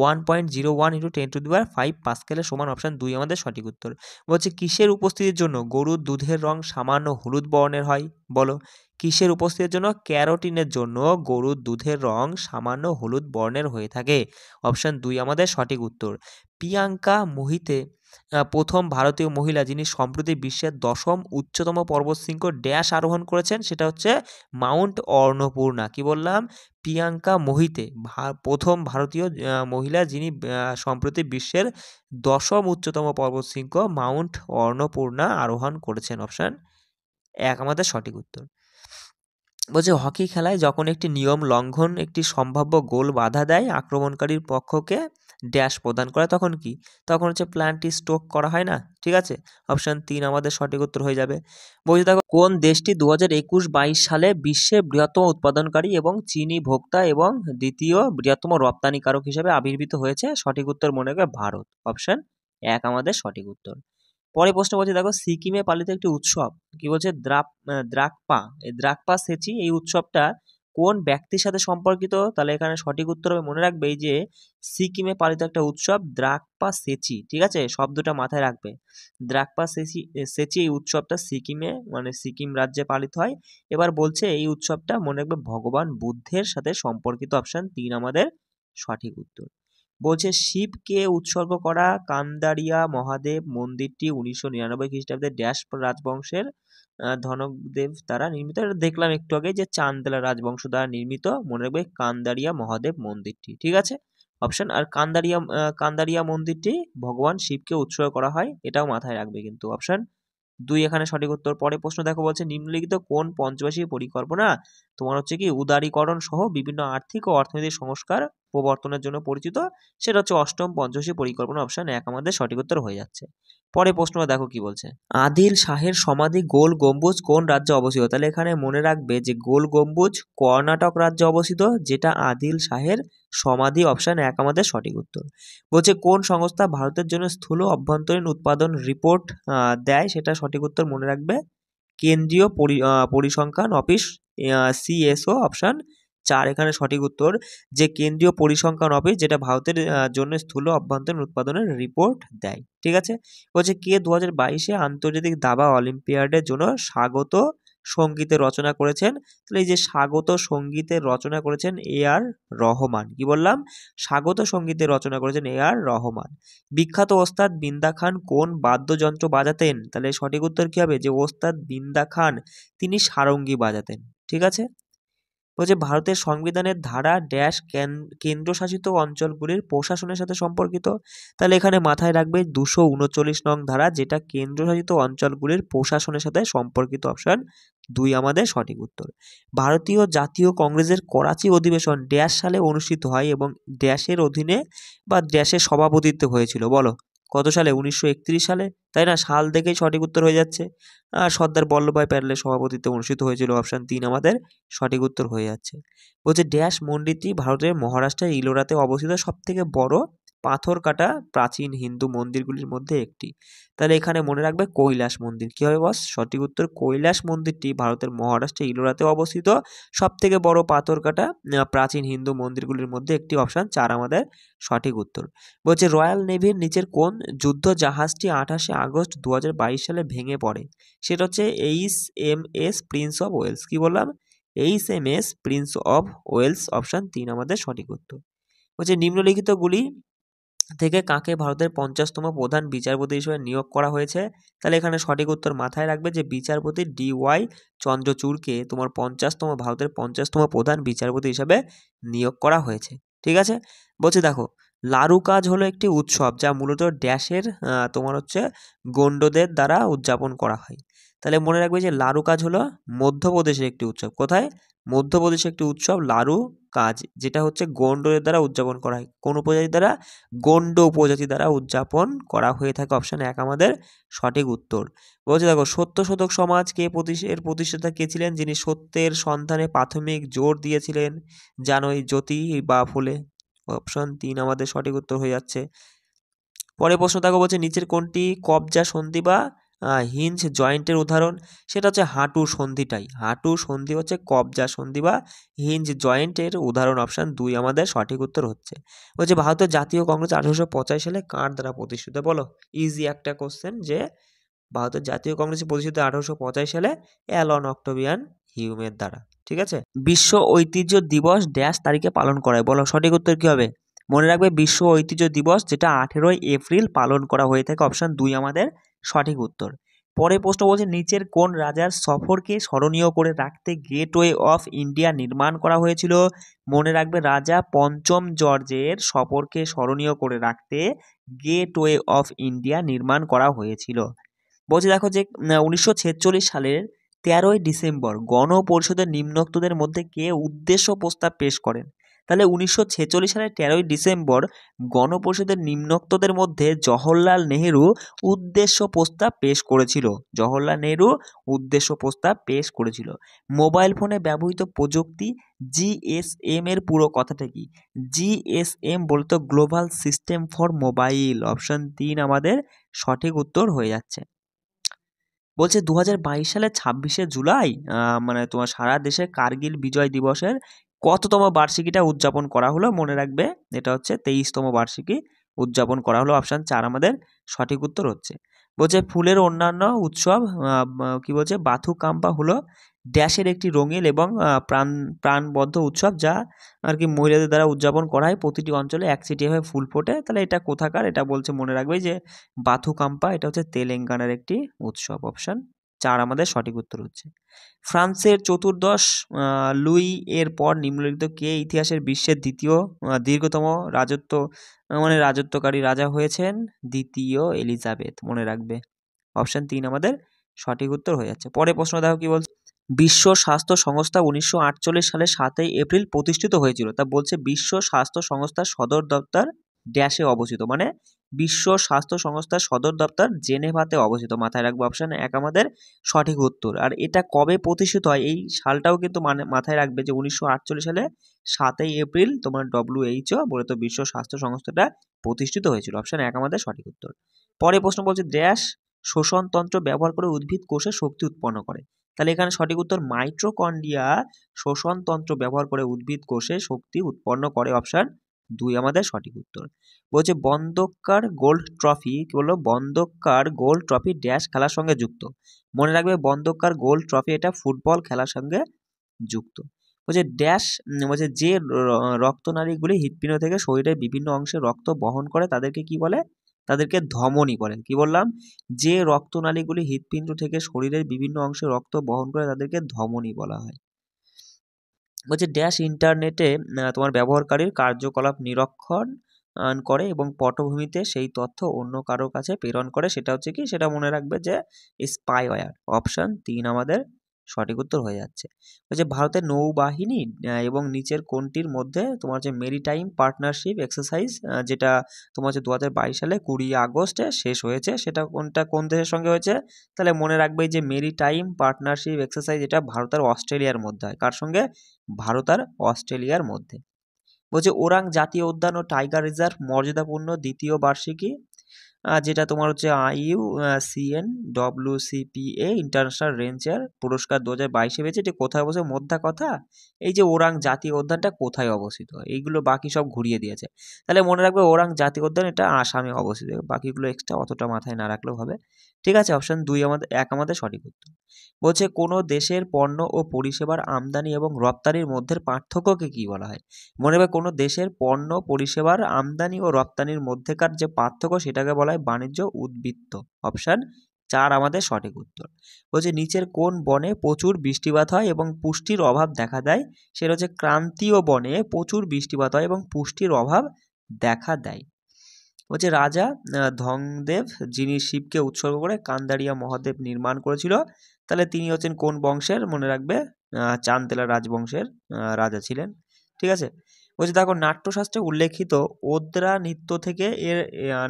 1.01 ইন্টু 10⁵ পাস্কেলের সমান। অপশন 2 আমাদের সঠিক উত্তর। বলছে কিসের উপস্থিতির জন্য গরুর দুধের রং সামান্য হলুদ বর্ণের হয়? বলো কিসের উপস্থিতির জন্য? ক্যারোটিনের জন্য গরুর দুধের রং সামান্য হলুদ বর্ণের হয়ে থাকে। অপশন 2 আমাদের সঠিক উত্তর। প্রিয়াঙ্কা মোহিতে প্রথম ভারতীয় মহিলা যিনি সম্প্রতি বিশ্বের 10ম উচ্চতম পর্বতশৃঙ্গ ড্যাশ আরোহণ করেছেন, সেটা হচ্ছে মাউন্ট অন্নপূর্ণা। কি বললাম? প্রিয়াঙ্কা মোহিতে প্রথম ভারতীয় মহিলা যিনি সম্প্রতি বিশ্বের 10ম উচ্চতম পর্বতশৃঙ্গ মাউন্ট অন্নপূর্ণা আরোহণ করেছেন। অপশন 1 আমাদের সঠিক উত্তর। বলছে হকি খেলায় যখন একটি নিয়ম লঙ্ঘন একটি সম্ভাব্য গোল বাধা দেয় আক্রমণকারীর পক্ষকে ড্যাশ প্রদান করে, তখন কি? তখন হচ্ছে প্ল্যানটি স্ট্রোক করা হয় না, ঠিক আছে? অপশন 3 আমাদের সঠিক উত্তর হয়ে যাবে। বলছে দেখো কোন দেশটি 2021-22 সালে বিশ্বের বৃহত্তম উৎপাদনকারী এবং চিনি ভোক্তা এবং দ্বিতীয় বৃহত্তম রপ্তানিকারক হিসেবে আবির্ভূত হয়েছে? সঠিক উত্তর মনে রাখবে ভারত। অপশন 1 আমাদের সঠিক উত্তর। পরে প্রশ্ন বলছে দেখো সিকিমে পালিত একটি উৎসব, কি বলছে? দ্রাকপা। এই দ্রাকপা সেচি এই উৎসবটা কোন ব্যক্তির সাথে সম্পর্কিত? তাহলে এখানে সঠিক উত্তর হবে, মনে রাখবে এই যে সিকিমে পালিত একটা উৎসব দ্রাকপা সেচি, ঠিক আছে, শব্দটা মাথায় রাখবে। দ্রাকপা সেচি এই উৎসবটা সিকিমে মানে সিকিম রাজ্যে পালিত হয়। এবার বলছে এই উৎসবটা মনে রাখবে ভগবান বুদ্ধের সাথে সম্পর্কিত, অপশন 3 আমাদের সঠিক উত্তর। বলছে শিবকে উৎসর্গ করা কান্দারিয়া মহাদেব মন্দিরটি 1999 খ্রিস্টাব্দে ড্যাশ রাজবংশের ধনদেব দ্বারা নির্মিত। এটা দেখলাম একটু আগে যে চান্দেলা রাজবংশ দ্বারা নির্মিত, মনে রাখবে কান্দারিয়া মহাদেব মন্দিরটি, ঠিক আছে অপশন। আর কান্দারিয়া মন্দিরটি ভগবান শিবকে উৎসর্গ করা হয়, এটাও মাথায় রাখবে কিন্তু, অপশন 2 এখানে সঠিক উত্তর। পরে প্রশ্ন দেখো, বলছে নিম্নলিখিত কোন পঞ্চবার্ষিক পরিকল্পনা তোমার হচ্ছে কি উদারীকরণ সহ বিভিন্ন আর্থিক ও অর্থনৈতিক সংস্কার প্রবর্তনের জন্য পরিচিত? সেটা হচ্ছে অষ্টম পঞ্চবার্ষিক পরিকল্পনা, অপশন 1 আমাদের সঠিক উত্তর হয়ে যাচ্ছে। পরে প্রশ্ন দেখো কি বলছে, আদিল শাহের সমাধি গোল গম্বুজ কোন রাজ্যে অবস্থিত? তাহলে এখানে মনে রাখবে যে গোল গম্বুজ কর্ণাটক রাজ্যে অবস্থিত, যেটা আদিল শাহের সমাধি, অপশন 1 আমাদের সঠিক উত্তর। বলছে কোন সংস্থা ভারতের জন্য স্থূল অভ্যন্তরীণ উৎপাদন রিপোর্ট দেয়? সেটা সঠিক উত্তর মনে রাখবে কেন্দ্রীয় পরিসংখ্যান অফিস, সিএসও, অপশন 4 এখানে সঠিক উত্তর। যে কেন্দ্রীয় পরিসংখ্যান অফিস যেটা ভারতের জন্য স্থূল অভ্যন্তরীণ উৎপাদনের রিপোর্ট দেয়, ঠিক আছে। বলছে কে 2022-এ আন্তর্জাতিক দাবা অলিম্পিয়াডের জন্য স্বাগত সঙ্গীতের রচনা করেছেন? তাহলে এই যে স্বাগত সঙ্গীতের রচনা করেছেন A.R. রহমান। কি বললাম? স্বাগত সঙ্গীতের রচনা করেছেন A.R. রহমান। বিখ্যাত ওস্তাদ বিন্দা খান কোন বাদ্যযন্ত্র বাজাতেন? তাহলে সঠিক উত্তর কি হবে, যে ওস্তাদ বিন্দা খান তিনি সারঙ্গী বাজাতেন, ঠিক আছে। বলছে ভারতের সংবিধানের ধারা ড্যাশ কেন্দ্রশাসিত অঞ্চলগুলির প্রশাসনের সাথে সম্পর্কিত? তাহলে এখানে মাথায় রাখবে 239 নং ধারা, যেটা কেন্দ্রশাসিত অঞ্চলগুলির প্রশাসনের সাথে সম্পর্কিত, অপশন 2 আমাদের সঠিক উত্তর। ভারতীয় জাতীয় কংগ্রেসের করাচি অধিবেশন ড্যাশ সালে অনুষ্ঠিত হয় এবং ড্যাশের অধীনে বা ড্যাশের সভাপতিত্বে হয়েছিল? বলো কত সালে? 1931 সালে, তাই না? সাল দেখেই সঠিক উত্তর হয়ে যাচ্ছে। সর্দার বল্লভভাই প্যাটেলের সভাপতিত্বে অনুষ্ঠিত হয়েছিল, অপশন 3 আমাদের সঠিক উত্তর হয়ে যাচ্ছে। বলছে ড্যাশ মন্দিরটি ভারতের মহারাষ্ট্রের ইলোরাতে অবস্থিত সবথেকে বড় পাথর কাটা প্রাচীন হিন্দু মন্দিরগুলির মধ্যে একটি? তাহলে এখানে মনে রাখবে কৈলাস মন্দির। কি হবে বস? সঠিক উত্তর কৈলাস মন্দিরটি ভারতের মহারাষ্ট্রের ইলোরাতে অবস্থিত সবথেকে বড় পাথর কাটা প্রাচীন হিন্দু মন্দিরগুলির মধ্যে একটি, অপশন 4 আমাদের সঠিক উত্তর। বলছে রয়্যাল নেভির নিচের কোন যুদ্ধ জাহাজটি 28 আগস্ট 2022 সালে ভেঙে পড়ে? সেটা হচ্ছে HMS প্রিন্স অফ ওয়েলস। কি বললাম? HMS prince of Wales, option 3 আমাদের সঠিক উত্তর। বলছে নিম্নলিখিতগুলি থেকে কাকে ভারতের 50তম প্রধান বিচারপতি হিসেবে নিয়োগ করা হয়েছে? তাহলে এখানে সঠিক উত্তর মাথায় রাখবে যে বিচারপতি DY চন্দ্রচূড়কে তোমার ভারতের 50তম প্রধান বিচারপতি হিসাবে নিয়োগ করা হয়েছে, ঠিক আছে। বলছে দেখো লারু কাজ হলো একটি উৎসব যা মূলত ড্যাশের তোমার হচ্ছে গন্ডদের দ্বারা উদযাপন করা হয়। তাহলে মনে রাখবে যে লারু কাজ হলো মধ্যপ্রদেশের একটি উৎসব। কোথায়? মধ্যপ্রদেশের একটি উৎসব লারু কাজ, যেটা হচ্ছে গন্ডদের দ্বারা উদযাপন করা হয়। কোন উপজাতি দ্বারা? গন্ড উপজাতি দ্বারা উদযাপন করা হয়ে থাকে, অপশন 1 আমাদের সঠিক উত্তর। বলছে দেখো সত্য শতক সমাজ এর প্রতিষ্ঠাতা কে ছিলেন, যিনি সত্যের সন্ধানে প্রাথমিক জোর দিয়েছিলেন? জানোই জ্যোতি বা ফুলে, অপশন 3 আমাদের সঠিক উত্তর হয়ে যাচ্ছে। পরে প্রশ্ন দেখো, বলছে নিচের কোনটি কবজা সন্ধি বা হিঞ্জ জয়েন্টের উদাহরণ? সেটা হচ্ছে হাঁটু সন্ধিটাই। হাঁটু সন্ধি হচ্ছে কবজা সন্ধি বা হিঞ্জ জয়েন্টের উদাহরণ, অপশন 2 আমাদের সঠিক উত্তর হচ্ছে। বলছে ভারতের জাতীয় কংগ্রেস 1885 সালে কার দ্বারা প্রতিষ্ঠিত? বলো ইজি একটা কোশ্চেন, যে ভারতের জাতীয় কংগ্রেস প্রতিষ্ঠিত 1885 সালে অ্যালন অক্টোভিয়ান হিউমের দ্বারা, ঠিক আছে। বিশ্ব ঐতিহ্য দিবস ড্যাশ তারিখে পালন করা হয়? বলো সঠিক উত্তর কি হবে? মনে রাখবে বিশ্ব ঐতিহ্য দিবস যেটা 18 এপ্রিল পালন করা হয়ে থাকে, অপশন 2 আমাদের সঠিক উত্তর। পরে প্রশ্ন বলছে নিচের কোন রাজার সফরকে স্মরণীয় করে রাখতে গেটওয়ে অফ ইন্ডিয়া নির্মাণ করা হয়েছিল? মনে রাখবে রাজা পঞ্চম জর্জের সফরকে স্মরণীয় করে রাখতে গেটওয়ে অফ ইন্ডিয়া নির্মাণ করা হয়েছিল। বলছে দেখো যে 1946 সালের 13ই ডিসেম্বর গণপরিষদের নিম্নোক্তদের মধ্যে কে উদ্দেশ্য প্রস্তাব পেশ করেন? তাহলে 1946 সালের 13ই ডিসেম্বর গণপরিষদের নিম্নোক্তদের মধ্যে জওহরলাল নেহেরু উদ্দেশ্য প্রস্তাব পেশ করেছিল। জওহরলাল নেহেরু উদ্দেশ্য প্রস্তাব পেশ করেছিল। মোবাইল ফোনে ব্যবহৃত প্রযুক্তি GSM এর পুরো কথাটা কি? GSM বলতো global system for mobile, option 3 আমাদের সঠিক উত্তর হয়ে যাচ্ছে। বলছে 2022 সালের 26শে জুলাই মানে তোমার সারা দেশে কার্গিল বিজয় দিবসের কততম বার্ষিকীটা উদযাপন করা হলো? মনে রাখবে এটা হচ্ছে 23তম বার্ষিকী উদযাপন করা হলো। অপশন 4 আমাদের সঠিক উত্তর হচ্ছে। বলছে ফুলের অন্যান্য উৎসব কি বলছে বাথুকাম্পা হলো ড্যাশের একটি রঙিন এবং প্রাণবদ্ধ উৎসব যা আর কি মহিলাদের দ্বারা উদযাপন করা হয়। প্রতিটি অঞ্চলে একচেটিয়াভাবে ফুল ফোটে। তাহলে এটা কোথাকার? এটা বলছে মনে রাখবে যে বাথুকাম্পা, এটা হচ্ছে তেলেঙ্গানার একটি উৎসব। অপশন 4 আমাদের সঠিক উত্তর হচ্ছে। ফ্রান্সের চতুর্দশ লুই এর পর নিম্নলিখিত কে ইতিহাসের বিশ্বের দ্বিতীয় দীর্ঘতম মানে রাজত্বকারী রাজা হয়েছেন? দ্বিতীয় এলিজাবেথ, মনে রাখবে। অপশন 3 আমাদের সঠিক উত্তর হয়ে যাচ্ছে। পরে প্রশ্ন দেখো কি বলছে। বিশ্ব স্বাস্থ্য সংস্থা 1948 সালে 7ই এপ্রিল প্রতিষ্ঠিত হয়েছিল। তা বলছে বিশ্ব স্বাস্থ্য সংস্থার সদর দপ্তর ড্যাশে অবস্থিত, মানে বিশ্ব স্বাস্থ্য সংস্থার সদর দপ্তর জেনেভাতে অবস্থিত। মাথায় রাখবো অপশন 1 আমাদের সঠিক উত্তর। আর এটা কবে প্রতিষ্ঠিত হয় এই সালটাও কিন্তু মানে মাথায় রাখবে যে 1948 সালে 7ই এপ্রিল তোমার WHO বলে তো বিশ্ব স্বাস্থ্য সংস্থাটা প্রতিষ্ঠিত হয়েছিল। অপশন 1 আমাদের সঠিক উত্তর। পরে প্রশ্ন বলছে ড্যাশ শোষণতন্ত্র ব্যবহার করে উদ্ভিদ কোষে শক্তি উৎপন্ন করে। তাহলে এখানে সঠিক উত্তর মাইটোকন্ড্রিয়া শোষণতন্ত্র ব্যবহার করে উদ্ভিদ কোষে শক্তি উৎপন্ন করে। অপশন 2 আমাদের সঠিক উত্তর। বলছে বন্দোক্কার গোল্ড ট্রফি, কি বললো? বন্দোক্কার গোল্ড ট্রফি ড্যাশ খেলার সঙ্গে যুক্ত। মনে রাখবে বন্দোক্কার গোল্ড ট্রফি এটা ফুটবল খেলার সঙ্গে যুক্ত। বলছে ড্যাশ বলছে যে রক্তনালীগুলি হৃৎপিণ্ড থেকে শরীরের বিভিন্ন অংশে রক্ত বহন করে তাদেরকে কি বলে? তাদেরকে ধমনী বলে। কি বললাম? যে রক্তনালীগুলি হৃৎপিণ্ড থেকে শরীরের বিভিন্ন অংশে রক্ত বহন করে তাদেরকে ধমনী বলা হয়। বলছে ড্যাশ ইন্টারনেটে তোমার ব্যবহারকারীর কার্যকলাপ নিরীক্ষণ করে এবং পটভূমিতে সেই তথ্য অন্য কারোর কাছে প্রেরণ করে। সেটা হচ্ছে কি? সেটা মনে রাখবে যে স্পাইওয়্যার। অপশন 3 আমাদের সঠিক উত্তর হয়ে যাচ্ছে। বলছে ভারতের নৌবাহিনী এবং নিচের কোনটির মধ্যে তোমার যে মেরিটাইম পার্টনারশিপ এক্সারসাইজ যেটা তোমার হচ্ছে 2022 সালে 20 আগস্টে শেষ হয়েছে, সেটা কোন দেশের সঙ্গে হয়েছে? তাহলে মনে রাখবে যে মেরিটাইম পার্টনারশিপ এক্সারসাইজ এটা ভারত আর অস্ট্রেলিয়ার মধ্যে হয়। কার সঙ্গে? ভারত আর অস্ট্রেলিয়ার মধ্যে। বলছে ওরাং জাতীয় উদ্যান ও টাইগার রিজার্ভ মর্যাদাপূর্ণ দ্বিতীয় বার্ষিকী যেটা তোমার হচ্ছে IUCN WCPA ইন্টারন্যাশনাল রেঞ্জার পুরস্কার 2022 পেয়েছে। এটি কোথায় অবস্থিত? মোদ্দা কথা এই যে ওরাং জাতীয় উদ্যানটা কোথায় অবস্থিত, এইগুলো বাকি সব ঘুরিয়ে দিয়েছে। তাহলে মনে রাখবে ওরাং জাতীয় উদ্যান এটা আসামে অবস্থিত। বাকিগুলো এক্সট্রা অতটা মাথায় না রাখলেও হবে। ঠিক আছে, অপশন 2 আমাদের 1 আমাদের সঠিক উত্তর। বলছে কোনো দেশের পণ্য ও পরিষেবার আমদানি এবং রপ্তানির মধ্যে পার্থক্যকে কি বলা হয়? মনে রাখবে কোনো দেশের পণ্য পরিষেবার আমদানি ও রপ্তানির মধ্যেকার যে পার্থক্য সেটাকে বলা হয় বাণিজ্য উদ্বৃত্ত। অপশন 4 আমাদের সঠিক উত্তর। বলছে নিচের কোন বনে প্রচুর বৃষ্টিপাত হয় এবং পুষ্টির অভাব দেখা দেয়? সেটা হচ্ছে ক্রান্তীয় বনে প্রচুর বৃষ্টিপাত হয় এবং পুষ্টির অভাব দেখা দেয়। বলছে রাজা ধংদেব যিনি শিবকে উৎসর্গ করে কান্দারিয়া মহাদেব নির্মাণ করেছিল, তাহলে তিনি হচ্ছেন কোন বংশের? মনে রাখবে চান্দেলা রাজবংশের রাজা ছিলেন। ঠিক আছে। বলছে দেখো নাট্যশাস্ত্রে উল্লেখিত ওদ্রা নৃত্য থেকে এর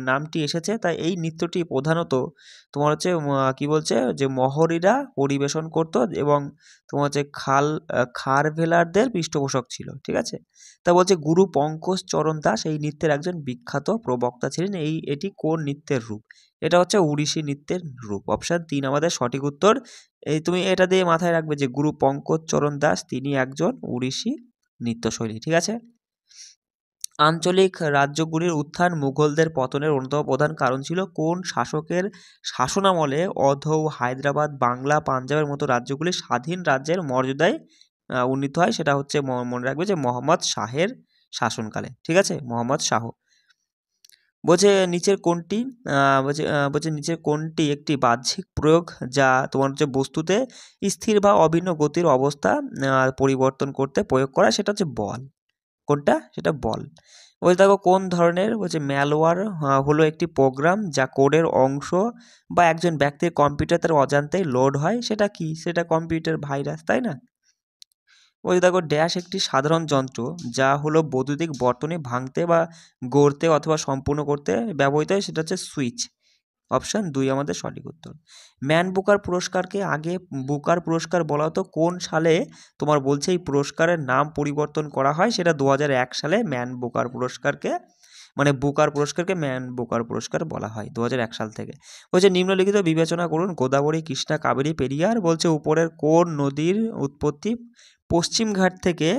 নামটি এসেছে। তাই এই নৃত্যটি প্রধানত তোমার হচ্ছে কি বলছে যে মহরীরা পরিবেশন করত এবং তোমার হচ্ছে খারভেলারদের পৃষ্ঠপোষক ছিল। ঠিক আছে। তা বলছে গুরু পঙ্কজ চরণ দাস এই নৃত্যের একজন বিখ্যাত প্রবক্তা ছিলেন। এটি কোন নৃত্যের রূপ? এটা হচ্ছে ওড়িশি নৃত্যের রূপ। অপশন 3 আমাদের সঠিক উত্তর। এই তুমি এটা দিয়ে মাথায় রাখবে যে গুরু পঙ্কজ চরণ দাস তিনি একজন ওড়িশি নৃত্যশৈলী। ঠিক আছে। আঞ্চলিক রাজ্যগুলির উত্থান মুঘলদের পতনের অন্যতম প্রধান কারণ ছিল কোন শাসকের শাসনামলে? অধৌ, হায়দ্রাবাদ, বাংলা, পাঞ্জাবের মতো রাজ্যগুলি স্বাধীন রাজ্যের মর্যাদায় উন্নীত হয়। সেটা হচ্ছে মনে রাখবে যে মোহাম্মদ শাহের শাসনকালে। ঠিক আছে, মোহাম্মদ শাহ। বলছে নিচের কোনটি বলছে নিচের কোনটি একটি বাহ্যিক প্রয়োগ যা তোমার হচ্ছে বস্তুতে স্থির বা অভিন্ন গতির অবস্থা পরিবর্তন করতে প্রয়োগ করা? সেটা হচ্ছে বল। কোনটা? সেটা বল। বলছে দেখো কোন ধরনের? বলছে ম্যালওয়্যার হলো একটি প্রোগ্রাম যা কোডের অংশ বা একজন ব্যক্তির কম্পিউটার অজান্তেই লোড হয়। সেটা কি? সেটা কম্পিউটার ভাইরাস, তাই না? বলছে দেখো ড্যাশ একটি সাধারণ যন্ত্র যা হলো বৈদ্যুতিক বর্তনী ভাঙতে বা গড়তে অথবা সম্পূর্ণ করতে ব্যবহৃত হয়। সেটা হচ্ছে সুইচ। অপশন 2 আমাদের সঠিক উত্তর। ম্যান বুকার পুরস্কারকে আগে বুকার পুরস্কার বলা হতো। কোন সালে তোমার বলছে এই পুরস্কারের নাম পরিবর্তন করা হয়? সেটা 2001 সালে ম্যান বুকার পুরস্কারকে মানে বুকার পুরস্কারকে ম্যান বুকার পুরস্কার বলা হয় 2001 সাল থেকে। বলছে নিম্নলিখিত বিবেচনা করুন, গোদাবরী, কৃষ্ণা, কাবেরী, পেরিয়ার। বলছে উপরের কোন নদীর উৎপত্তি পশ্চিম ঘাট থেকে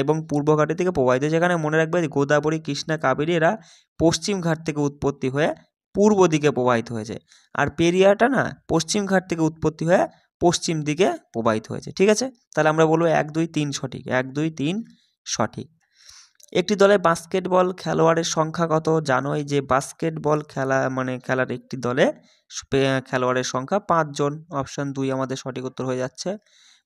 এবং পূর্ব ঘাট থেকে প্রবাহিত। যেখানে মনে রাখবে গোদাবরী, কৃষ্ণা, কাবেরী এরা পশ্চিম ঘাট থেকে উৎপত্তি হয়ে পূর্ব দিকে প্রবাহিত হয়েছে, আর পেরিয়ারটা না পশ্চিম ঘাট থেকে উৎপত্তি হয়ে পশ্চিম দিকে প্রবাহিত হয়েছে। ঠিক আছে, তাহলে আমরা বলবো 1 2 3 সঠিক, 1 2 3 সঠিক। একটি দলে বাস্কেটবল খেলোয়াড়ের সংখ্যা কত? জানোই যে বাস্কেটবল খেলা মানে খেলার একটি দলে খেলোয়াড়ের সংখ্যা 5 জন। অপশন 2 আমাদের সঠিক উত্তর হয়ে যাচ্ছে।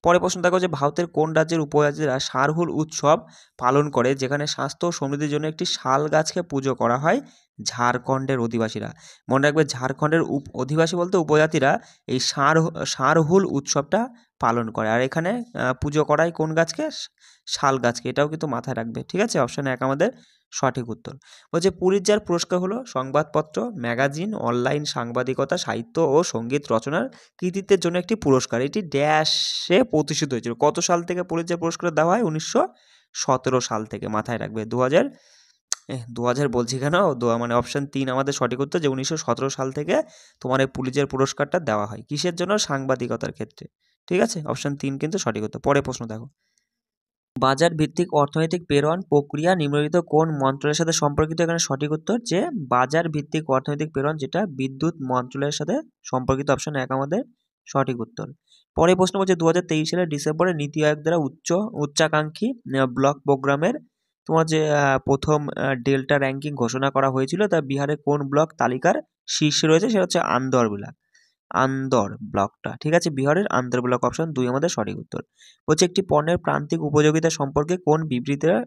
পরে প্রশ্ন দেখো যে ভারতের কোন রাজ্যের উপরাজ্যেরা সারহুল উৎসব পালন করে, যেখানে স্বাস্থ্য ও সমৃদ্ধির জন্য একটি শাল গাছকে পুজো করা হয়? ঝাড়খণ্ডের অধিবাসীরা। মনে রাখবে ঝাড়খণ্ডের অধিবাসী বলতে উপজাতিরা এই সারহুল উৎসবটা পালন করে, আর এখানে পুজো করায় কোন গাছকে? শাল গাছকে। এটাও কিন্তু মাথায় রাখবে। ঠিক আছে, অপশন 1 আমাদের সঠিক উত্তর। বলছে পুলিৎজার পুরস্কার হলো সংবাদপত্র, ম্যাগাজিন, অনলাইন সাংবাদিকতা, সাহিত্য ও সঙ্গীত রচনার কৃতিত্বের জন্য একটি পুরস্কার। এটি ড্যাশে প্রতিষ্ঠিত হয়েছিল। কত সাল থেকে পুলিৎজার পুরস্কার দেওয়া হয়? 1917 সাল থেকে। মাথায় রাখবে। 2000 বলছি কেন, মানে অপশন 3 আমাদের সঠিক উত্তর, যে 1917 সাল থেকে তোমার এই পুলিৎজার পুরস্কারটা দেওয়া হয়। কিসের জন্য? সাংবাদিকতার ক্ষেত্রে। ঠিক আছে, অপশন 3 কিন্তু সঠিক উত্তর। পরে প্রশ্ন দেখো, বাজার ভিত্তিক অর্থনৈতিক প্রেরণ প্রক্রিয়া নিম্নলিখিত কোন মন্ত্রণালয়ের সাথে সম্পর্কিত? এখানে সঠিক উত্তর যে বাজার ভিত্তিক অর্থনৈতিক প্রেরণ, যেটা বিদ্যুৎ মন্ত্রণালয়ের সাথে সম্পর্কিত। অপশন 1 আমাদের সঠিক উত্তর। পরে প্রশ্ন বলছে 2023 সালের ডিসেম্বরে নীতি আয়োগ দ্বারা উচ্চাকাঙ্ক্ষী ব্লক প্রোগ্রামের তোমার যে প্রথম ডেল্টা র্যাঙ্কিং ঘোষণা করা হয়েছিল, তা বিহারের কোন ব্লক তালিকার শীর্ষে রয়েছে? সেটা হচ্ছে আন্দর ব্লকটা। ঠিক আছে, বিহারের আন্দর ব্লক। অপশন 2 আমাদের সঠিক উত্তর। বলছে একটি পণ্যের প্রান্তিক উপযোগিতা সম্পর্কে কোন বিবৃতিটা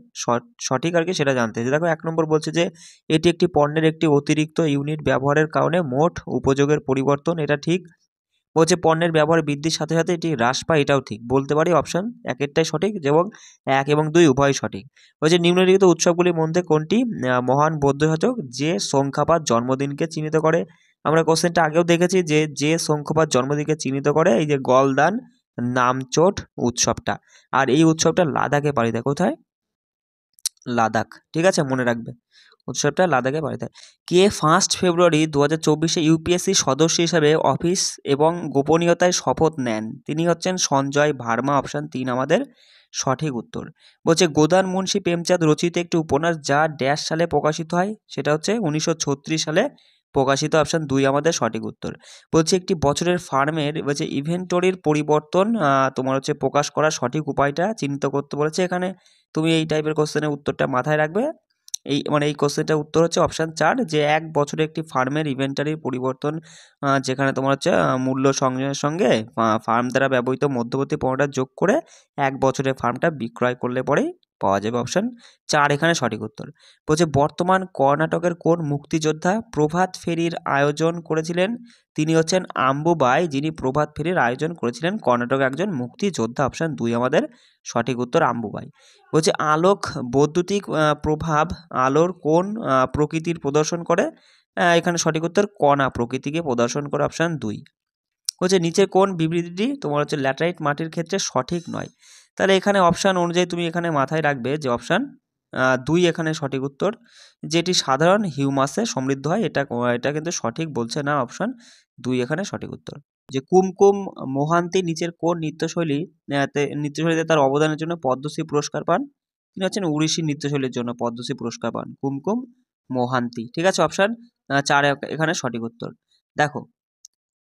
সঠিক আর কি সেটা জানতে চাই। দেখো 1 নম্বর বলছে যে এটি একটি পণ্যের একটি অতিরিক্ত ইউনিট ব্যবহারের কারণে মোট উপযোগের পরিবর্তন, এটা ঠিক। বলছে পণ্যের ব্যবহার বৃদ্ধির সাথে সাথে এটি হ্রাস পায়, এটাও ঠিক। বলতে পারি অপশন 1 সঠিক, এবং 1 এবং 2 উভয় সঠিক। বলছে নিম্নলিখিত উৎসবগুলির মধ্যে কোনটি মহান বৌদ্ধ সাধক যে সংখ্যাপাত জন্মদিনকে চিহ্নিত করে? আমরা কোশ্চেনটা আগেও দেখেছি যে সংখ্যাপাত জন্মদিনকে চিহ্নিত করে এই যে গলদান নামচোট উৎসবটা, আর এই উৎসবটা লাদাখে পালিত হয়। কোথায়? লাদাখ। ঠিক আছে, মনে রাখবে উৎসবটা লাদাখে পালিত হয়। কে 1 ফেব্রুয়ারি 2024 ইউপিএসসি সদস্য হিসাবে অফিস এবং গোপনীয়তায় শপথ নেন? তিনি হচ্ছেন সঞ্জয় ভার্মা। অপশন 3 আমাদের সঠিক উত্তর। বলছে গোদান মুন্সী প্রেমচাঁদ রচিত একটি উপন্যাস যা ড্যাশ সালে প্রকাশিত হয়? সেটা হচ্ছে 1936 সালে প্রকাশিত। অপশন 2 আমাদের সঠিক উত্তর। বলছে একটি বছরের ফার্মের বলছে ইনভেন্টরির পরিবর্তন তোমার হচ্ছে প্রকাশ করার সঠিক উপায়টা চিহ্নিত করতে বলেছে। এখানে তুমি এই টাইপের কোশ্চেনের উত্তরটা মাথায় রাখবে। এই কোশ্চেনটার উত্তর হচ্ছে অপশান 4, যে 1 বছরে একটি ফার্মের ইনভেন্টরির পরিবর্তন, যেখানে তোমার হচ্ছে মূল্য সংযোগের সঙ্গে ফার্ম দ্বারা ব্যবহৃত মধ্যবর্তী পণ্যটা যোগ করে 1 বছরে ফার্মটা বিক্রয় করলে পরেই পাওয়া যাবে। অপশান 4 এখানে সঠিক উত্তর। বলছে বর্তমান কর্ণাটকের কোন মুক্তিযোদ্ধা প্রভাত ফেরির আয়োজন করেছিলেন? তিনি হচ্ছেন আম্বুবাই, যিনি প্রভাত ফেরির আয়োজন করেছিলেন কর্ণাটকের একজন মুক্তিযোদ্ধা। অপশান 2 আমাদের সঠিক উত্তর, আম্বুবাই। বলছে আলোক বৈদ্যুতিক প্রভাব আলোর কোন প্রকৃতির প্রদর্শন করে? এখানে সঠিক উত্তর কণা প্রকৃতিকে প্রদর্শন করে। অপশান 2। বলছে নিচের কোন বিবৃতিটি তোমার হচ্ছে ল্যাটেরাইট মাটির ক্ষেত্রে সঠিক নয়? তাহলে এখানে অপশান অনুযায়ী তুমি এখানে মাথায় রাখবে যে অপশান 2 এখানে সঠিক উত্তর, যেটি সাধারণ হিউমাসে সমৃদ্ধ হয়। এটা কিন্তু সঠিক বলছে না। অপশান 2 এখানে সঠিক উত্তর। যে কুমকুম মোহান্তি নিচের কোন নৃত্যশৈলীতে তার অবদানের জন্য পদ্মশ্রী পুরস্কার পান? তিনি হচ্ছেন ওড়িশি নৃত্যশৈলীর জন্য পদ্মশ্রী পুরস্কার পান কুমকুম মোহান্তি। ঠিক আছে, অপশান 4 এখানে সঠিক উত্তর। দেখো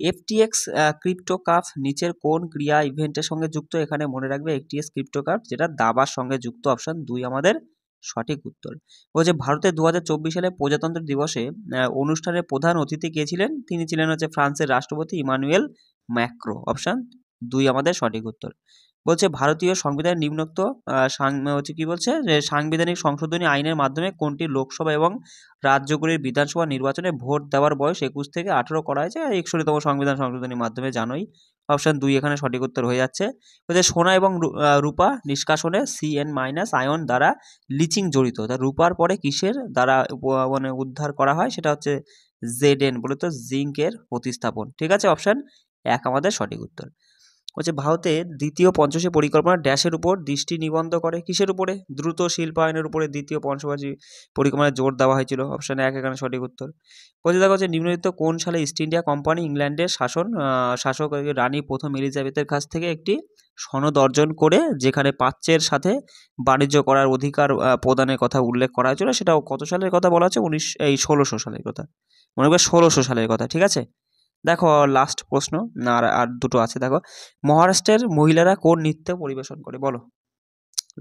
এফটিএক্স ক্রিপ্টো কাপ নিচের কোন ক্রিয়া ইভেন্টের সঙ্গে যুক্ত? এখানে মনে রাখবে এফটিএক্স ক্রিপ্টো কাপ যেটা দাবার সঙ্গে যুক্ত। অপশান 2 আমাদের সঠিক উত্তর। বলছে ভারতের 2024 সালে প্রজাতন্ত্র দিবসে অনুষ্ঠানের প্রধান অতিথি কে ছিলেন? তিনি ছিলেন হচ্ছে ফ্রান্সের রাষ্ট্রপতি ইমানুয়েল ম্যাক্রো। অপশান 2 আমাদের সঠিক উত্তর। বলছে ভারতীয় সংবিধানের নিম্নোক্ত হচ্ছে কি বলছে যে সাংবিধানিক সংশোধনী আইনের মাধ্যমে কোনটি লোকসভা এবং রাজ্যগুলির বিধানসভা নির্বাচনে ভোট দেওয়ার বয়স 21 থেকে 18 করা হয়েছে? 61তম সংবিধান সংশোধনীর মাধ্যমে, জানোই। অপশান 2 এখানে সঠিক উত্তর হয়ে যাচ্ছে। বলছে সোনা এবং রূপা নিষ্কাশনে CN- আয়ন দ্বারা লিচিং জড়িত। তা রূপার পরে কিসের দ্বারা মানে উদ্ধার করা হয়? সেটা হচ্ছে ZN বলে তো জিঙ্কের প্রতিস্থাপন। ঠিক আছে, অপশান 1 আমাদের সঠিক উত্তর। হচ্ছে ভারতের দ্বিতীয় পঞ্চবার্ষিক পরিকল্পনা ড্যাশের উপর দৃষ্টি নিবদ্ধ করে, কিসের উপরে? দ্রুত শিল্পায়নের উপরে দ্বিতীয় পঞ্চবার্ষিক পরিকল্পনায় জোর দেওয়া হয়েছিল। অপশন 1 এখানে সঠিক উত্তর। বলছে দেখো হচ্ছে নিম্নলিখিত কোন সালে ইস্ট ইন্ডিয়া কোম্পানি ইংল্যান্ডের শাসক রানী প্রথম এলিজাবেথের কাছ থেকে একটি সনদ অর্জন করে, যেখানে প্রাচ্যের সাথে বাণিজ্য করার অধিকার প্রদানের কথা উল্লেখ করা হয়েছিল? সেটাও কত সালের কথা বলা আছে? 1600 সালের কথা, মনে করবে 1600 সালের কথা, ঠিক আছে। দেখো লাস্ট প্রশ্ন, আর দুটো আছে। দেখো মহারাষ্ট্রের মহিলারা কোন নৃত্য পরিবেশন করে বলো?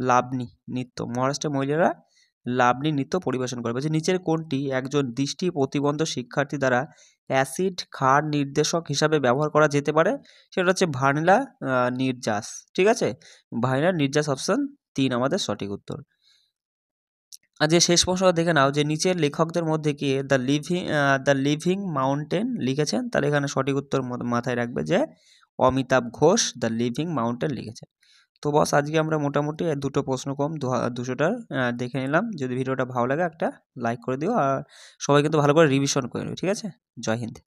লাবণী নৃত্য। মহারাষ্ট্রের মহিলারা লাবণী নৃত্য পরিবেশন করে। বলছে নিচের কোনটি একজন দৃষ্টি প্রতিবন্ধ শিক্ষার্থী দ্বারা অ্যাসিড ক্ষার নির্দেশক হিসাবে ব্যবহার করা যেতে পারে? সেটা হচ্ছে ভানিলা নির্যাস, ঠিক আছে। ভানিলা নির্যাস অপশন 3 আমাদের সঠিক উত্তর। আর যে শেষ প্রশ্নটা দেখে নাও, যে নিচের লেখকদের মধ্যে কে দ্য লিভিং মাউন্টেন লিখেছেন? তাহলে এখানে সঠিক উত্তর মাথায় রাখবে যে Amitabh Ghosh the living mountain লিখেছেন। তো বস আজকে আমরা মোটামুটি দুটো প্রশ্ন কম 200টার দেখে নিলাম। যদি ভিডিওটা ভালো লাগে একটা লাইক করে দিও, আর সবাই কিন্তু ভালো করে রিভিশন করে নিও, ঠিক আছে। জয় হিন্দ।